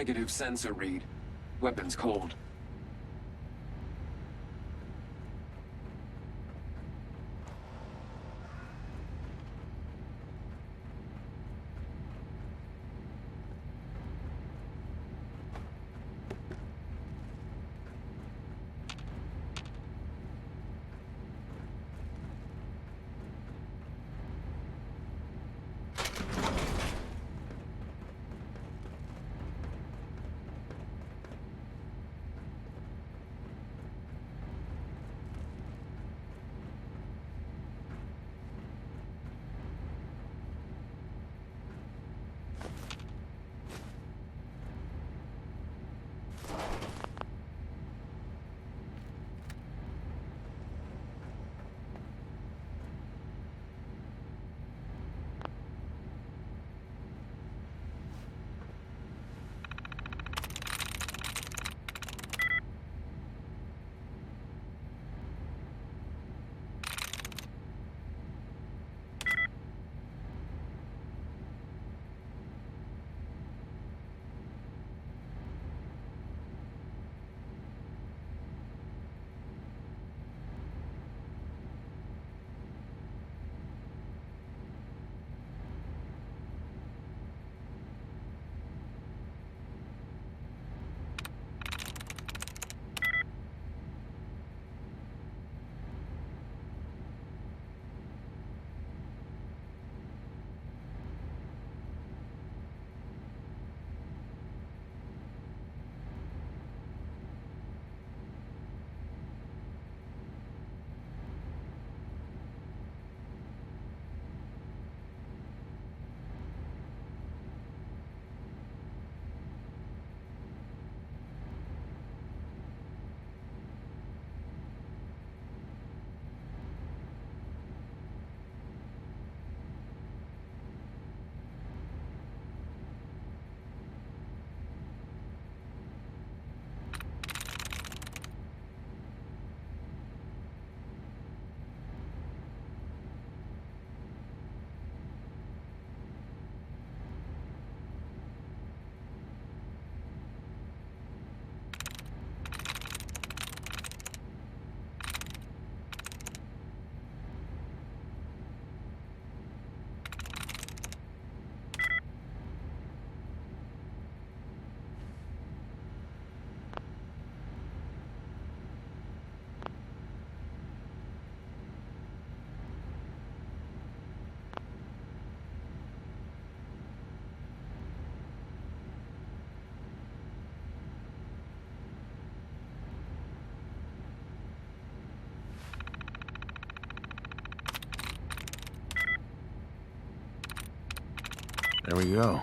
Negative sensor read. Weapons cold. There we go.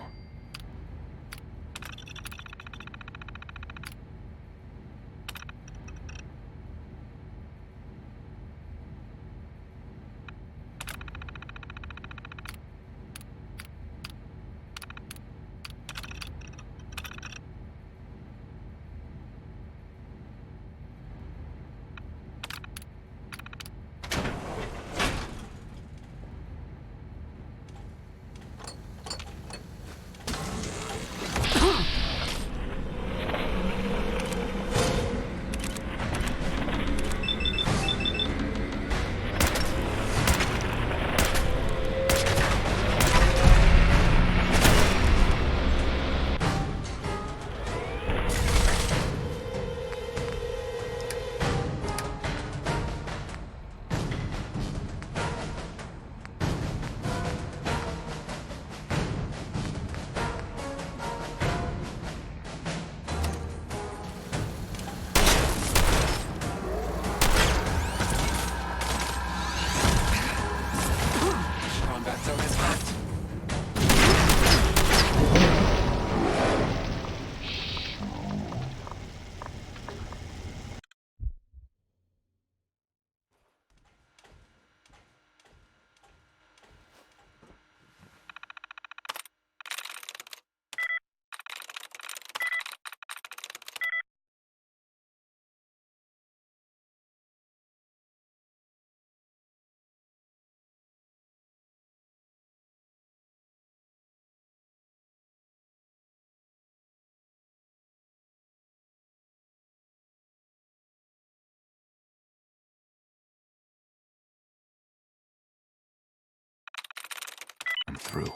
through.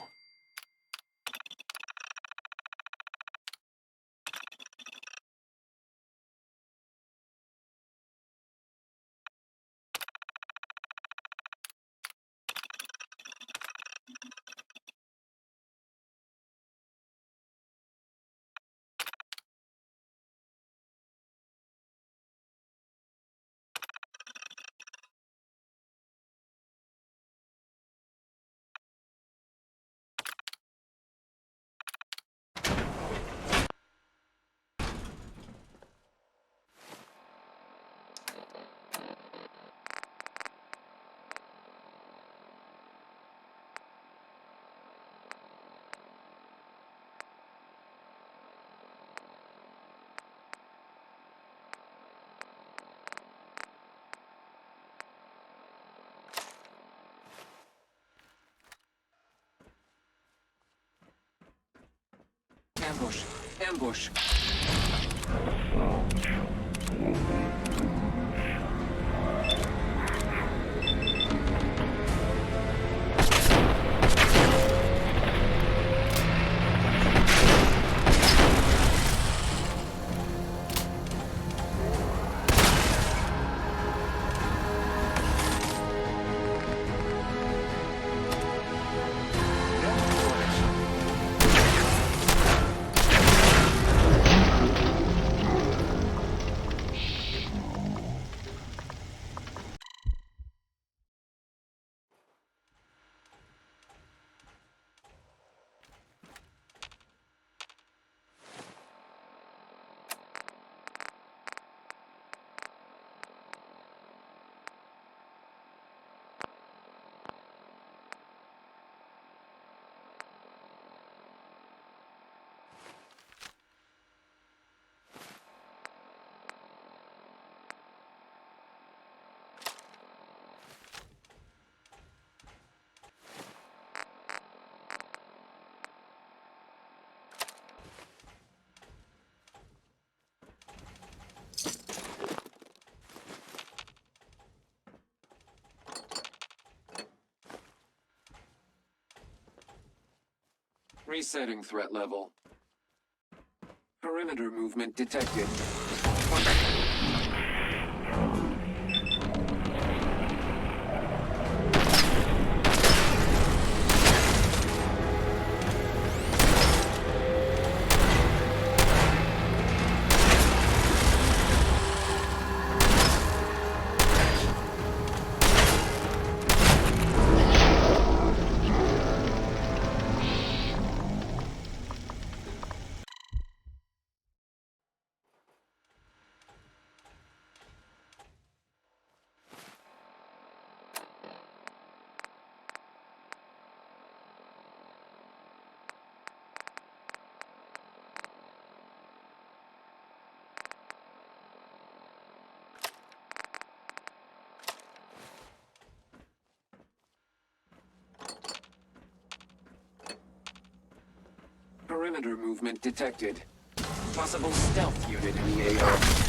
Ambush! Ambush! Resetting threat level. Perimeter movement detected. Perimeter movement detected. Possible stealth unit in the AO.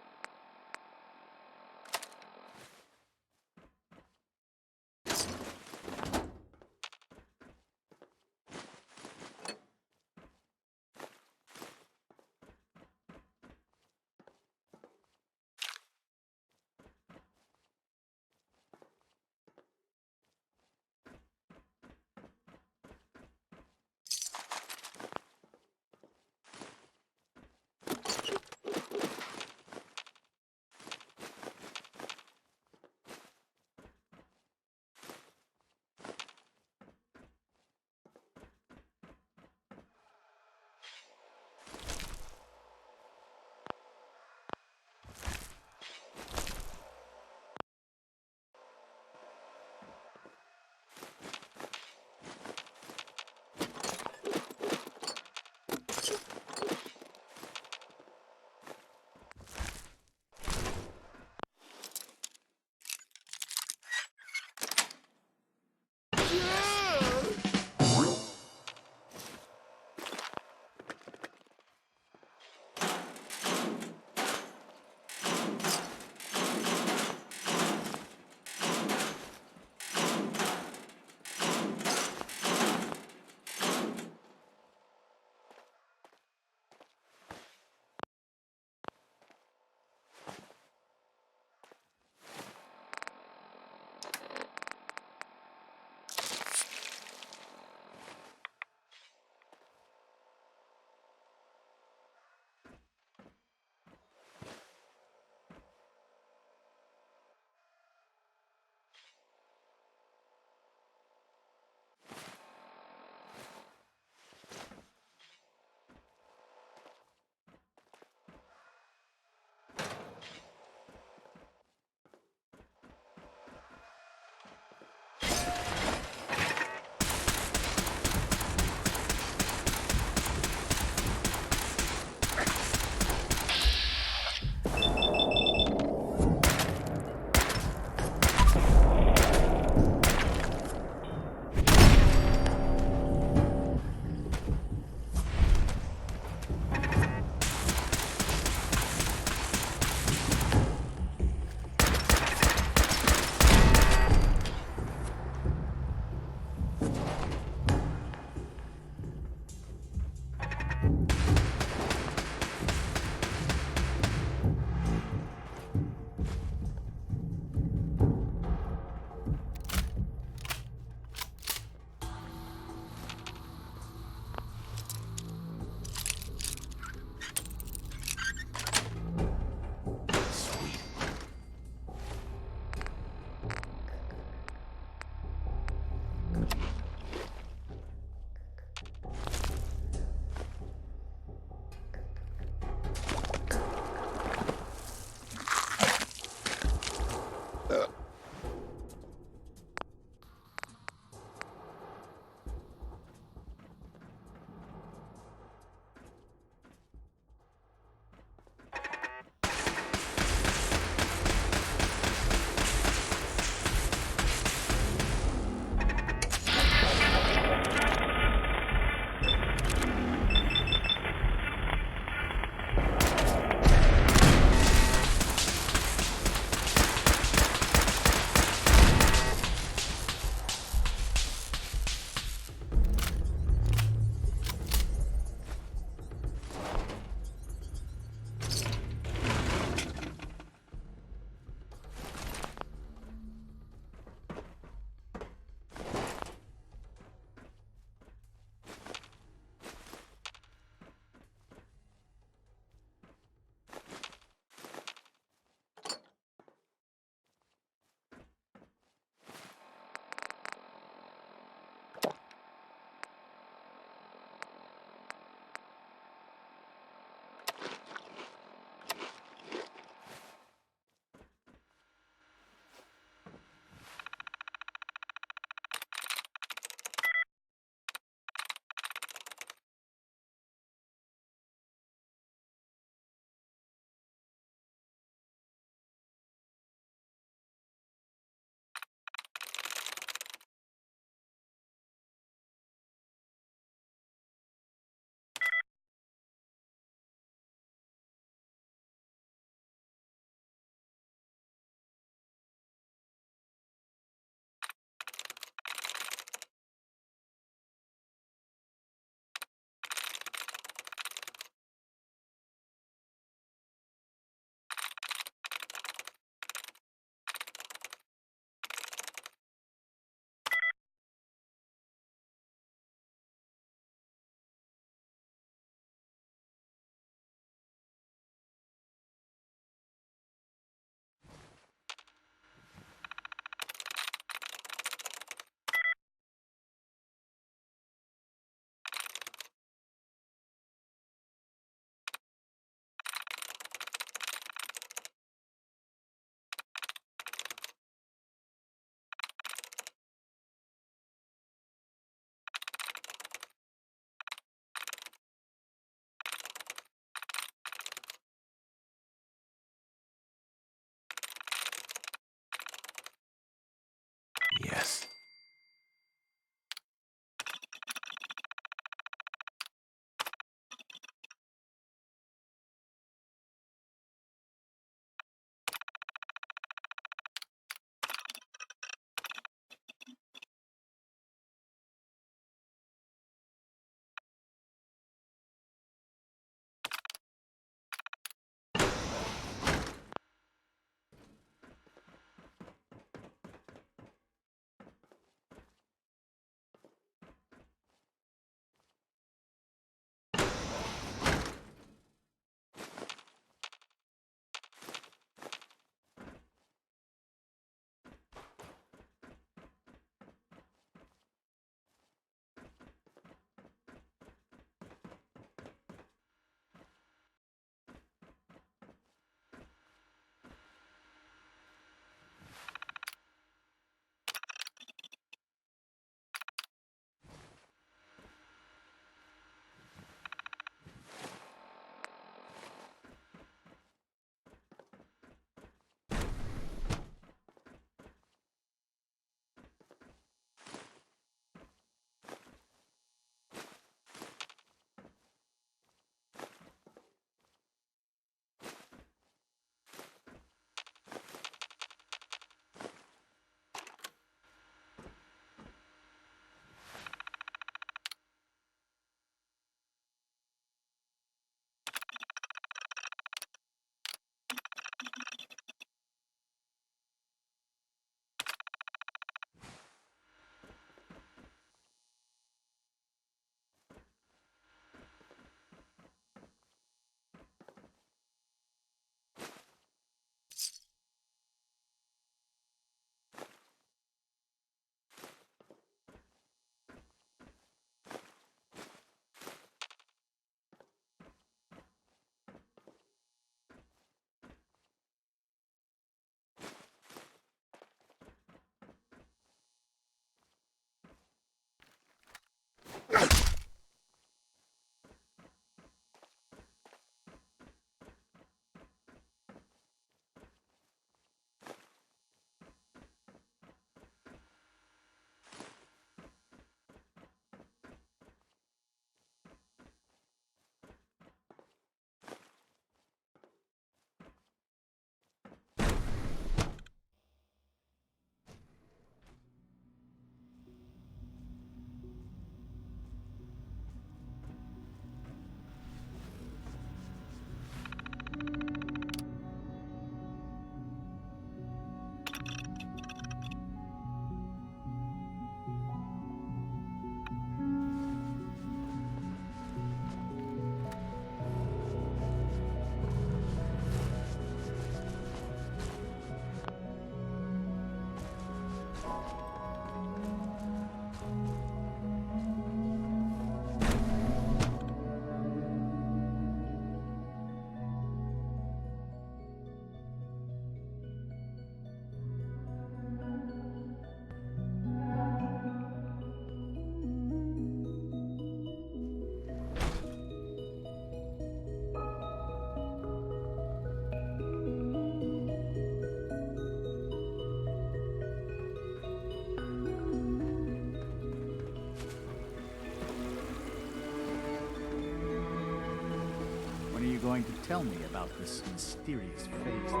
going to tell me about this mysterious phase 3.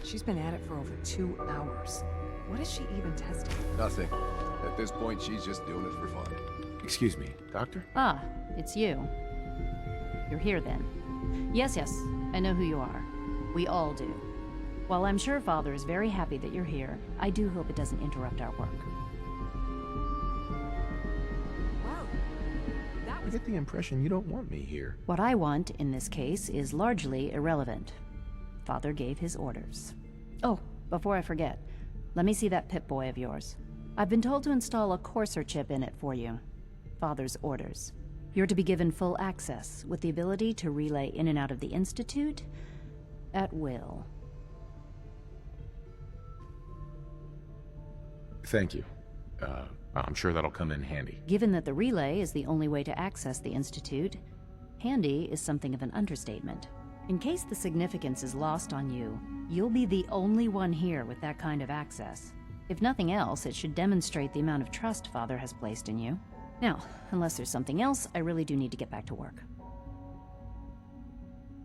She's been at it for over 2 hours. What is she even testing? Nothing. At this point, she's just doing it for fun. Excuse me, Doctor? Ah, it's you. You're here then. Yes, I know who you are. We all do. While I'm sure Father is very happy that you're here, I do hope it doesn't interrupt our work. I get the impression you don't want me here. What I want, in this case, is largely irrelevant. Father gave his orders. Oh, before I forget, let me see that Pip-Boy of yours. I've been told to install a Courser chip in it for you. Father's orders. You're to be given full access, with the ability to relay in and out of the Institute at will. Thank you. I'm sure that'll come in handy. Given that the relay is the only way to access the Institute, handy is something of an understatement. In case the significance is lost on you, you'll be the only one here with that kind of access. If nothing else, it should demonstrate the amount of trust Father has placed in you. Now, unless there's something else, I really do need to get back to work.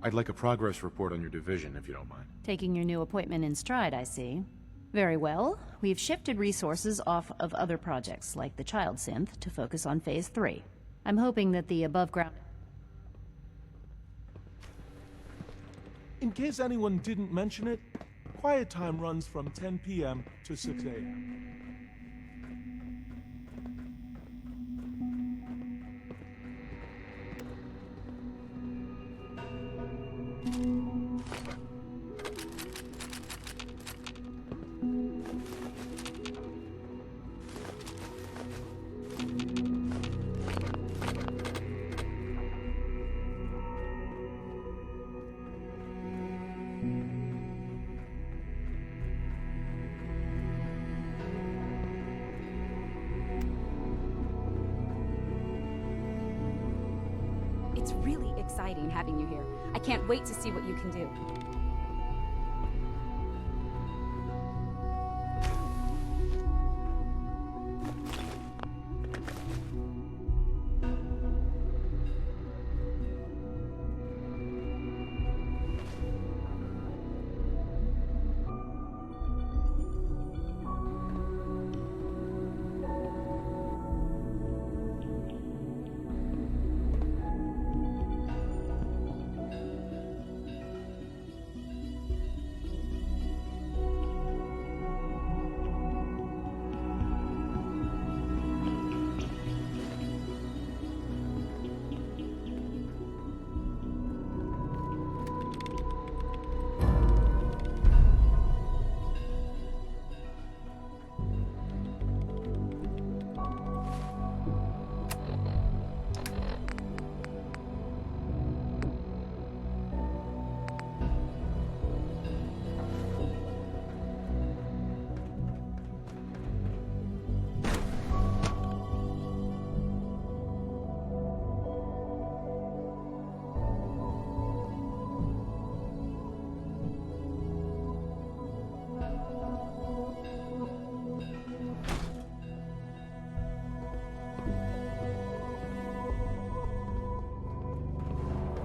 I'd like a progress report on your division, if you don't mind. Taking your new appointment in stride, I see. Very well. We've shifted resources off of other projects, like the Child Synth, to focus on Phase 3. I'm hoping that the above-ground... In case anyone didn't mention it, quiet time runs from 10 p.m. to 6 a.m. It's really exciting having you here. I can't wait to see what you can do.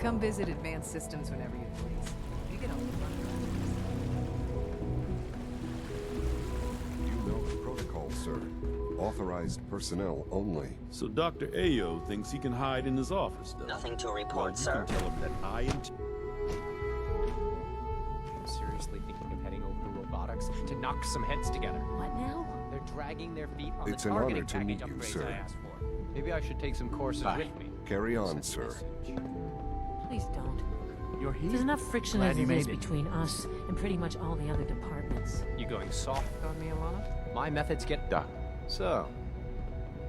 Come visit Advanced Systems whenever you please. You get all the fun. You know the protocol, sir. Authorized personnel only. So Dr. Ayo thinks he can hide in his office, does Nothing to report, well, you sir. can tell him that I am... Seriously thinking of heading over to robotics to knock some heads together. What now? They're dragging their feet on It's the an honor targeting to meet package you, upgrades sir. I asked for. Maybe I should take some courses with me. Carry on, sir. Please don't. You're here. There's enough friction Glad as you it is made it. between us and pretty much all the other departments. You going soft on me, Alana? My methods get... Doc. So,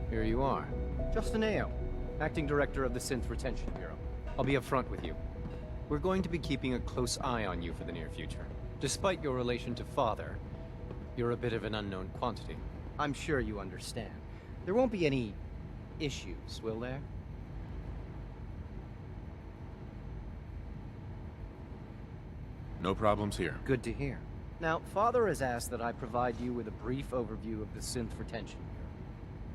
here you are. Justin Ayo, Acting Director of the Synth Retention Bureau. I'll be upfront with you. We're going to be keeping a close eye on you for the near future. Despite your relation to Father, you're a bit of an unknown quantity. I'm sure you understand. There won't be any issues, will there? No problems here. Good to hear. Now, Father has asked that I provide you with a brief overview of the Synth Retention Bureau.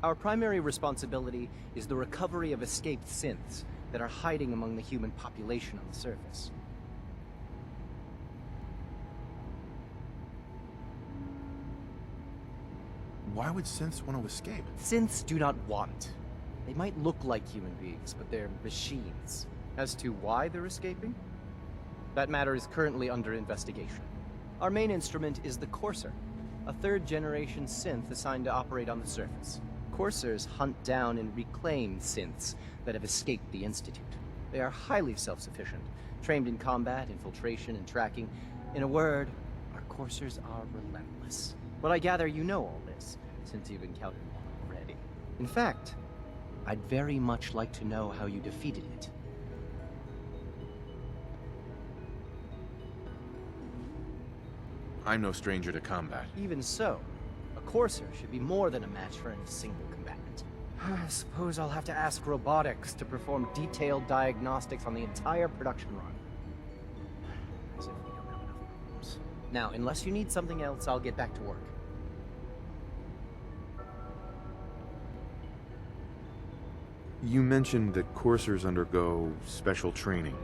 Our primary responsibility is the recovery of escaped synths that are hiding among the human population on the surface. Why would synths want to escape? Synths do not want. They might look like human beings, but they're machines. As to why they're escaping? That matter is currently under investigation. Our main instrument is the Courser, a third-generation synth assigned to operate on the surface. Coursers hunt down and reclaim synths that have escaped the Institute. They are highly self-sufficient, trained in combat, infiltration, and tracking. In a word, our Coursers are relentless. But I gather you know all this, since you've encountered one already. In fact, I'd very much like to know how you defeated it. I'm no stranger to combat. Even so, a Courser should be more than a match for any single combatant. I suppose I'll have to ask robotics to perform detailed diagnostics on the entire production run. As if we don't have enough problems. Now, unless you need something else, I'll get back to work. You mentioned that coursers undergo special training.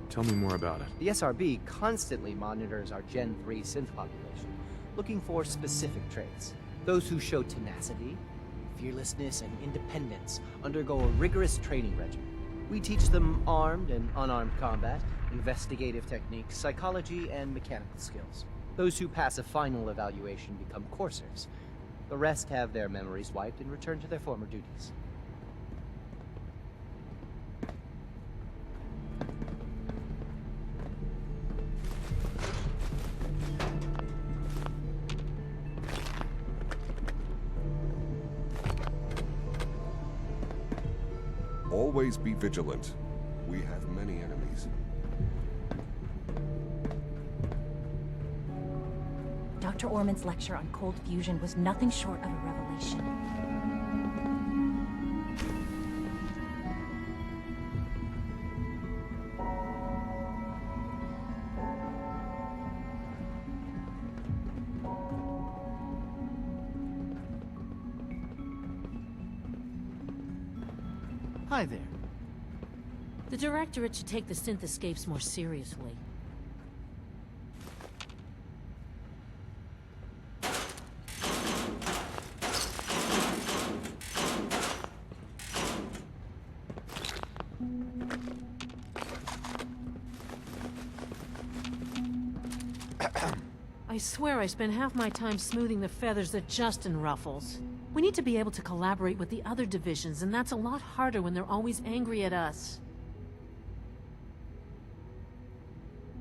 Tell me more about it. The SRB constantly monitors our Gen 3 synth population, looking for specific traits. Those who show tenacity, fearlessness, and independence undergo a rigorous training regimen. We teach them armed and unarmed combat, investigative techniques, psychology, and mechanical skills. Those who pass a final evaluation become coursers. The rest have their memories wiped and return to their former duties. Always be vigilant. We have many enemies. Dr. Orman's lecture on cold fusion was nothing short of a revelation. Hi there. The Directorate should take the synth escapes more seriously. I swear I spend half my time smoothing the feathers that Justin ruffles. We need to be able to collaborate with the other divisions, and that's a lot harder when they're always angry at us.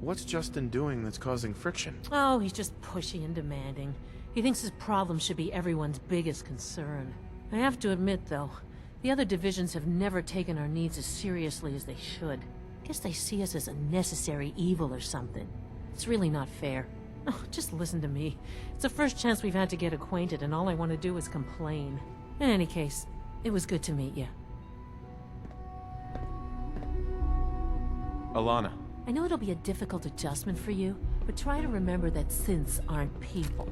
What's Justin doing that's causing friction? Oh, he's just pushy and demanding. He thinks his problem should be everyone's biggest concern. I have to admit, though, the other divisions have never taken our needs as seriously as they should. Guess they see us as a necessary evil or something. It's really not fair. Oh, just listen to me. It's the first chance we've had to get acquainted, and all I want to do is complain. In any case, it was good to meet you. Alana. I know it'll be a difficult adjustment for you, but try to remember that synths aren't people.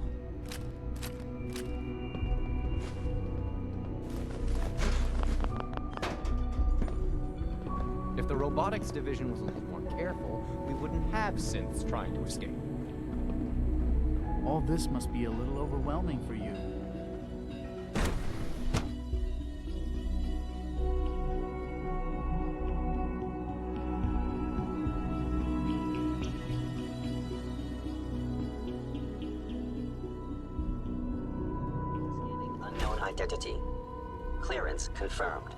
If the robotics division was a little more careful, we wouldn't have synths trying to escape. All this must be a little overwhelming for you. Unknown identity. Clearance confirmed.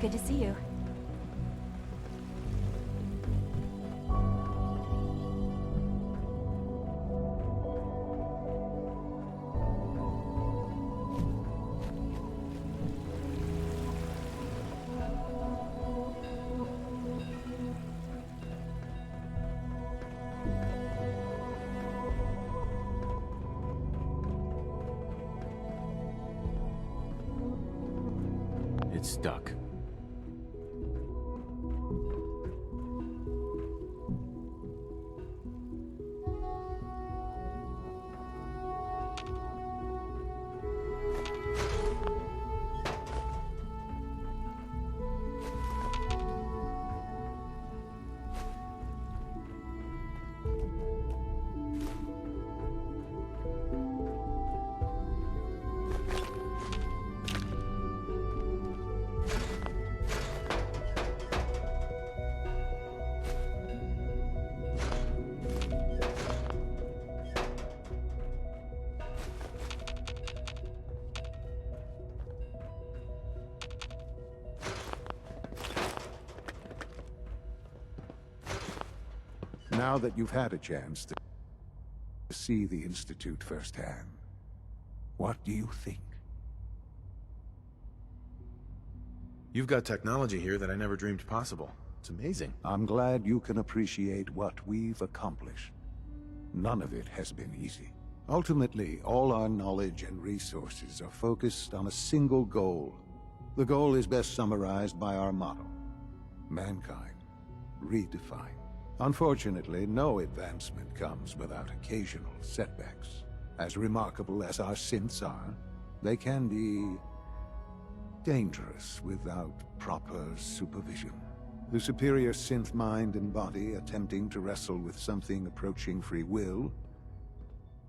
Good to see you. It's stuck. Now that you've had a chance to see the Institute firsthand, what do you think? You've got technology here that I never dreamed possible. It's amazing. I'm glad you can appreciate what we've accomplished. None of it has been easy. Ultimately, all our knowledge and resources are focused on a single goal. The goal is best summarized by our motto: mankind redefined. Unfortunately, no advancement comes without occasional setbacks. As remarkable as our synths are, they can be dangerous without proper supervision. The superior synth mind and body attempting to wrestle with something approaching free will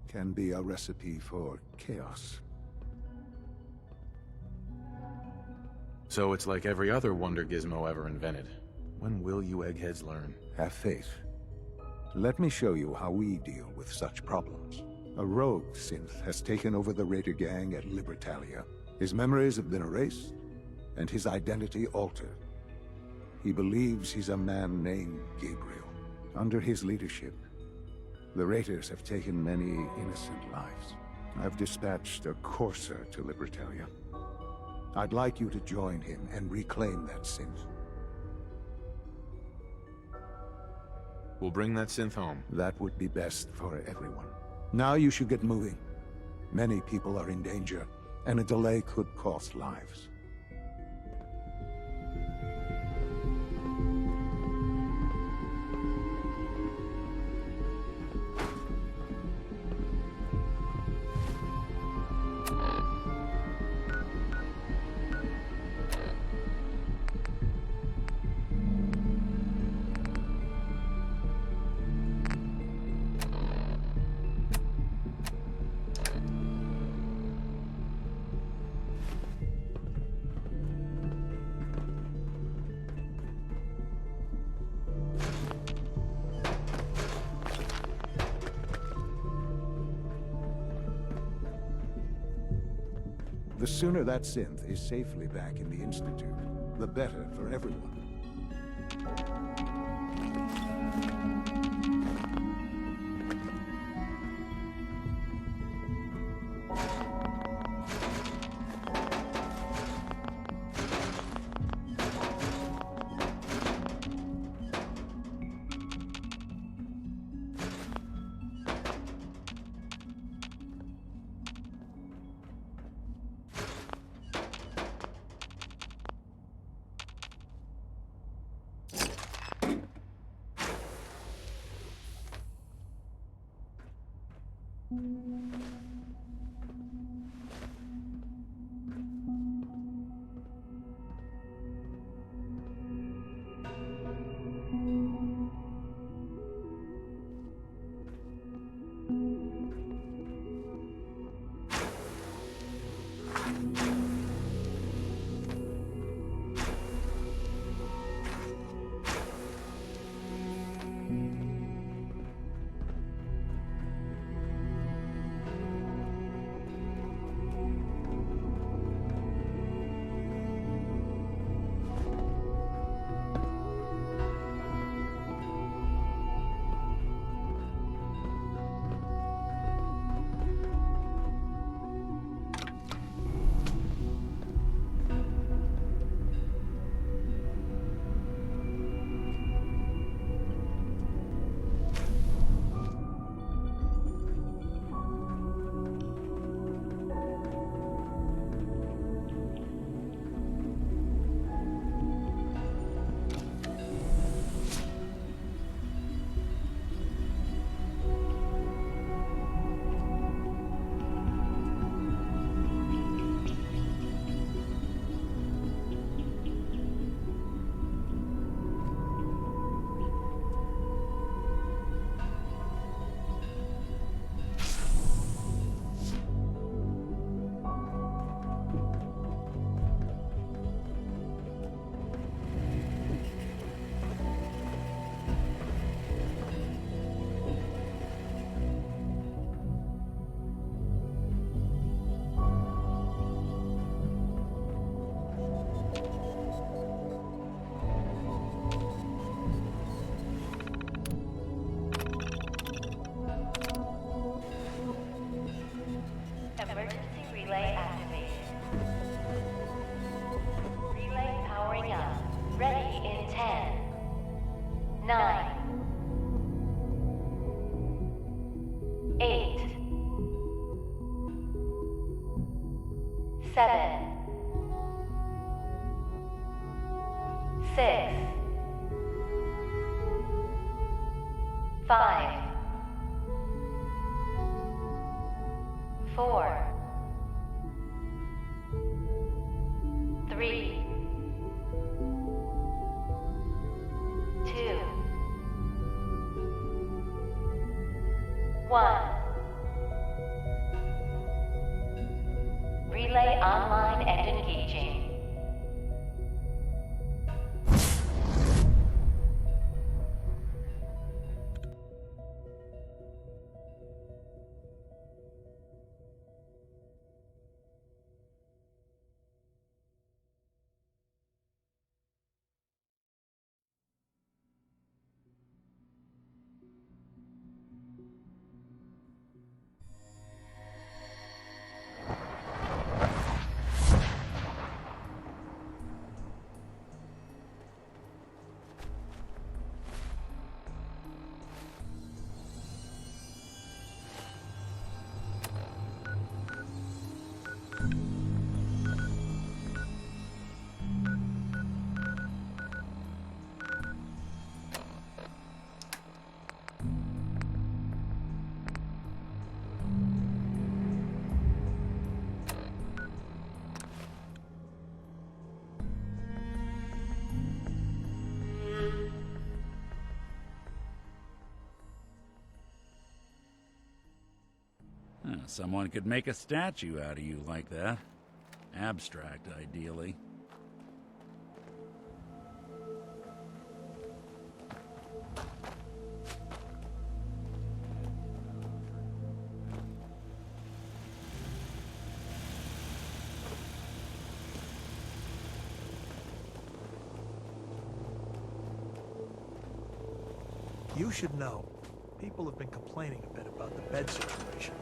can be a recipe for chaos. So it's like every other wonder gizmo ever invented. When will you eggheads learn? Have faith. Let me show you how we deal with such problems. A rogue synth has taken over the Raider gang at Libertalia. His memories have been erased, and his identity altered. He believes he's a man named Gabriel. Under his leadership, the Raiders have taken many innocent lives. I've dispatched a courser to Libertalia. I'd like you to join him and reclaim that synth. We'll bring that synth home. That would be best for everyone. Now you should get moving. Many people are in danger, and a delay could cost lives. The sooner that synth is safely back in the Institute, the better for everyone. 7, 6, 5, 4, 3, 2, 1. Relay online and engaging. Someone could make a statue out of you like that. Abstract, ideally. You should know. People have been complaining a bit about the bed situation.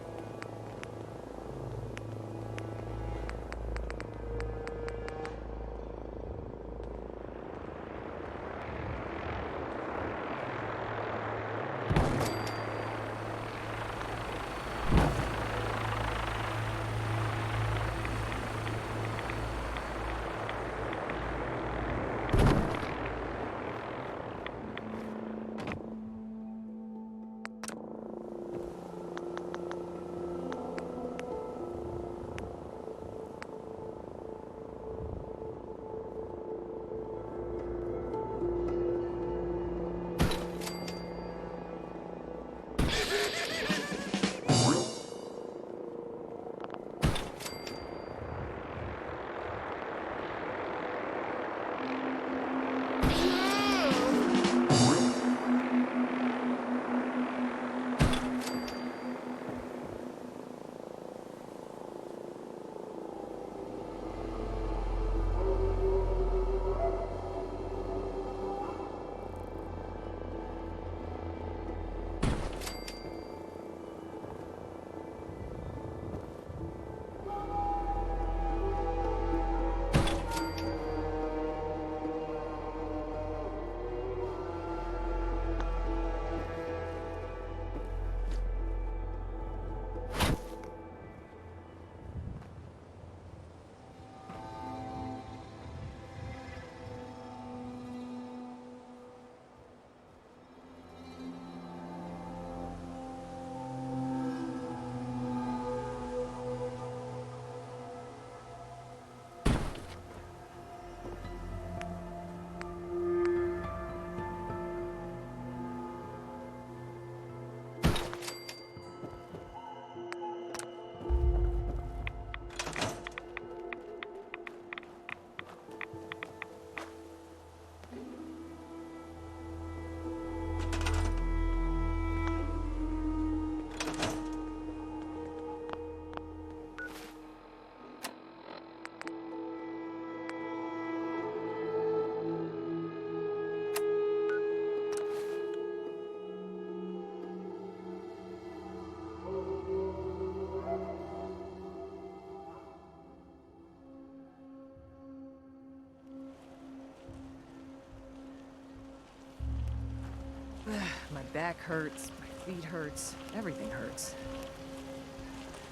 My back hurts, my feet hurts, everything hurts.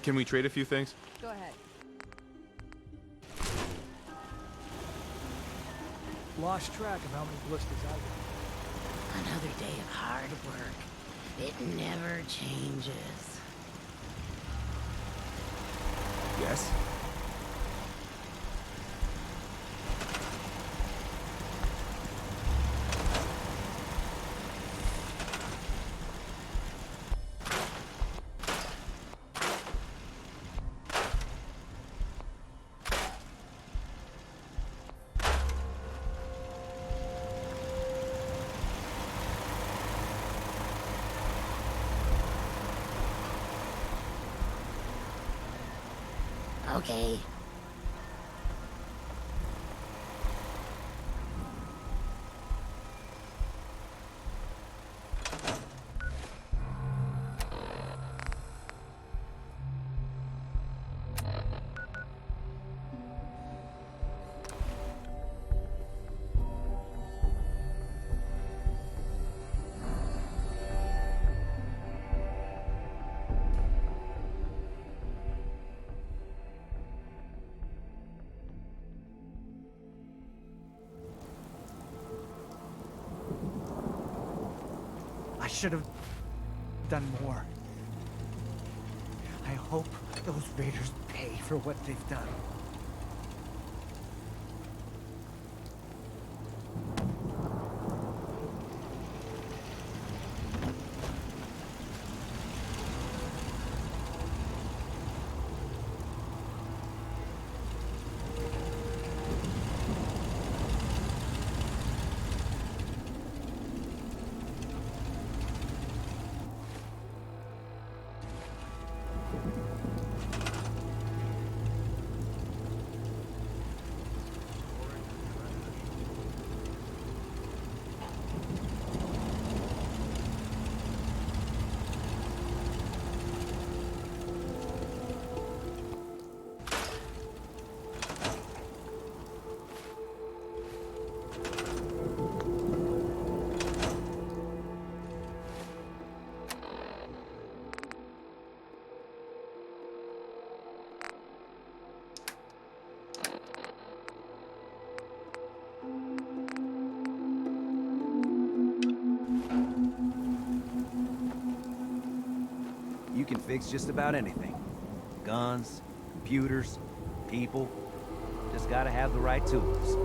Can we trade a few things? Go ahead. Lost track of how many blisters I got. Another day of hard work. It never changes. Yes? Okay. I should have done more. I hope those raiders pay for what they've done. You can fix just about anything. Guns, computers, people. Just gotta have the right tools.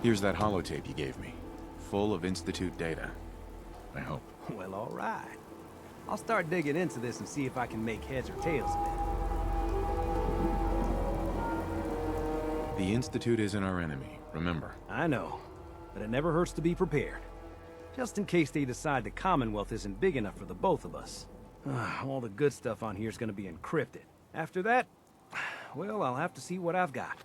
Here's that holotape you gave me. Full of Institute data. I hope. Well, all right. I'll start digging into this and see if I can make heads or tails of it. The Institute isn't our enemy, remember. I know, but it never hurts to be prepared. Just in case they decide the Commonwealth isn't big enough for the both of us. All the good stuff on here is gonna be encrypted. After that, well, I'll have to see what I've got.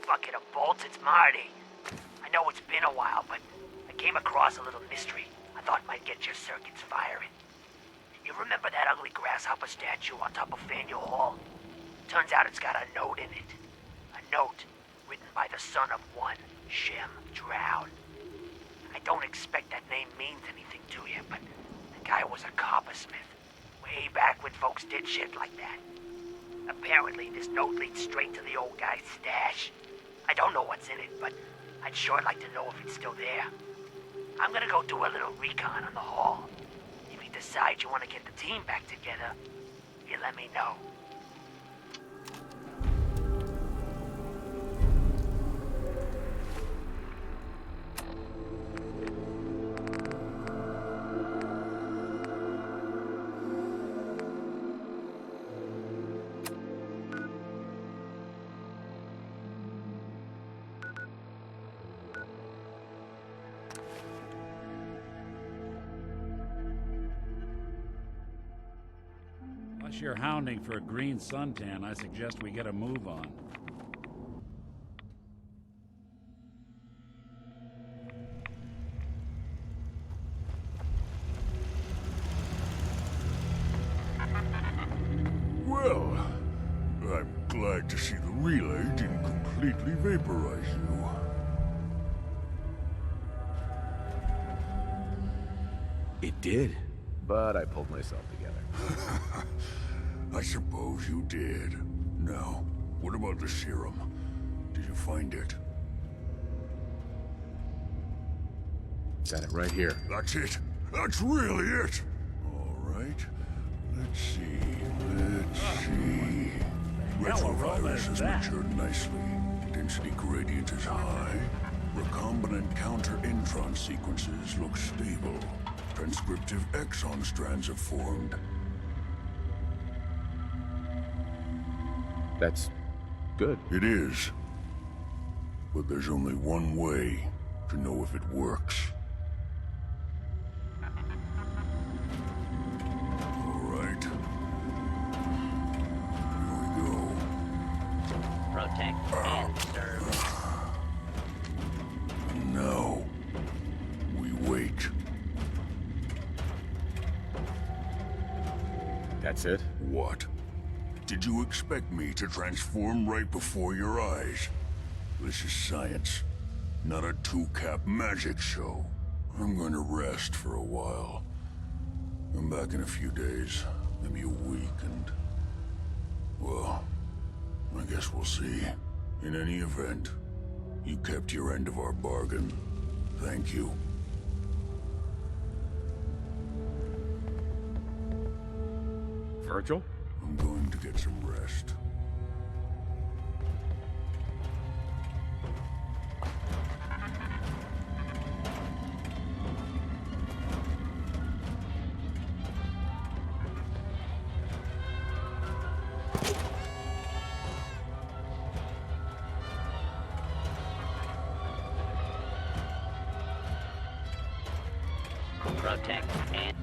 Bucket of bolts, it's Marty. I know it's been a while, but I came across a little mystery I thought might get your circuits firing. You remember that ugly grasshopper statue on top of Faneuil Hall? Turns out it's got a note in it. A note written by the son of one Shem Droud. I don't expect that name means anything to you, but the guy was a coppersmith. Way back when folks did shit like that. Apparently, this note leads straight to the old guy's stash. I don't know what's in it, but I'd sure like to know if it's still there. I'm gonna go do a little recon on the hall. If you decide you want to get the team back together, you let me know. Unless you're hounding for a green suntan, I suggest we get a move on. Well, I'm glad to see the relay didn't completely vaporize you. It did. But I pulled myself together. I suppose you did. Now, what about the serum? Did you find it? Got it right here. That's it. That's really it. All right. Let's see. Retrovirus has matured nicely. Density gradient is high. Recombinant counter-intron sequences look stable. Transcriptive exon strands have formed. That's good. It is. But there's only one way to know if it works. Alright. Here we go. Protect and serve. And now, we wait. That's it? What? Did you expect me to transform right before your eyes? This is science, not a two-cap magic show. I'm going to rest for a while. I'm back in a few days, maybe a week, and... well, I guess we'll see. In any event, you kept your end of our bargain. Thank you. Virgil? I'm going to get some rest. Protect and...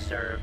serve.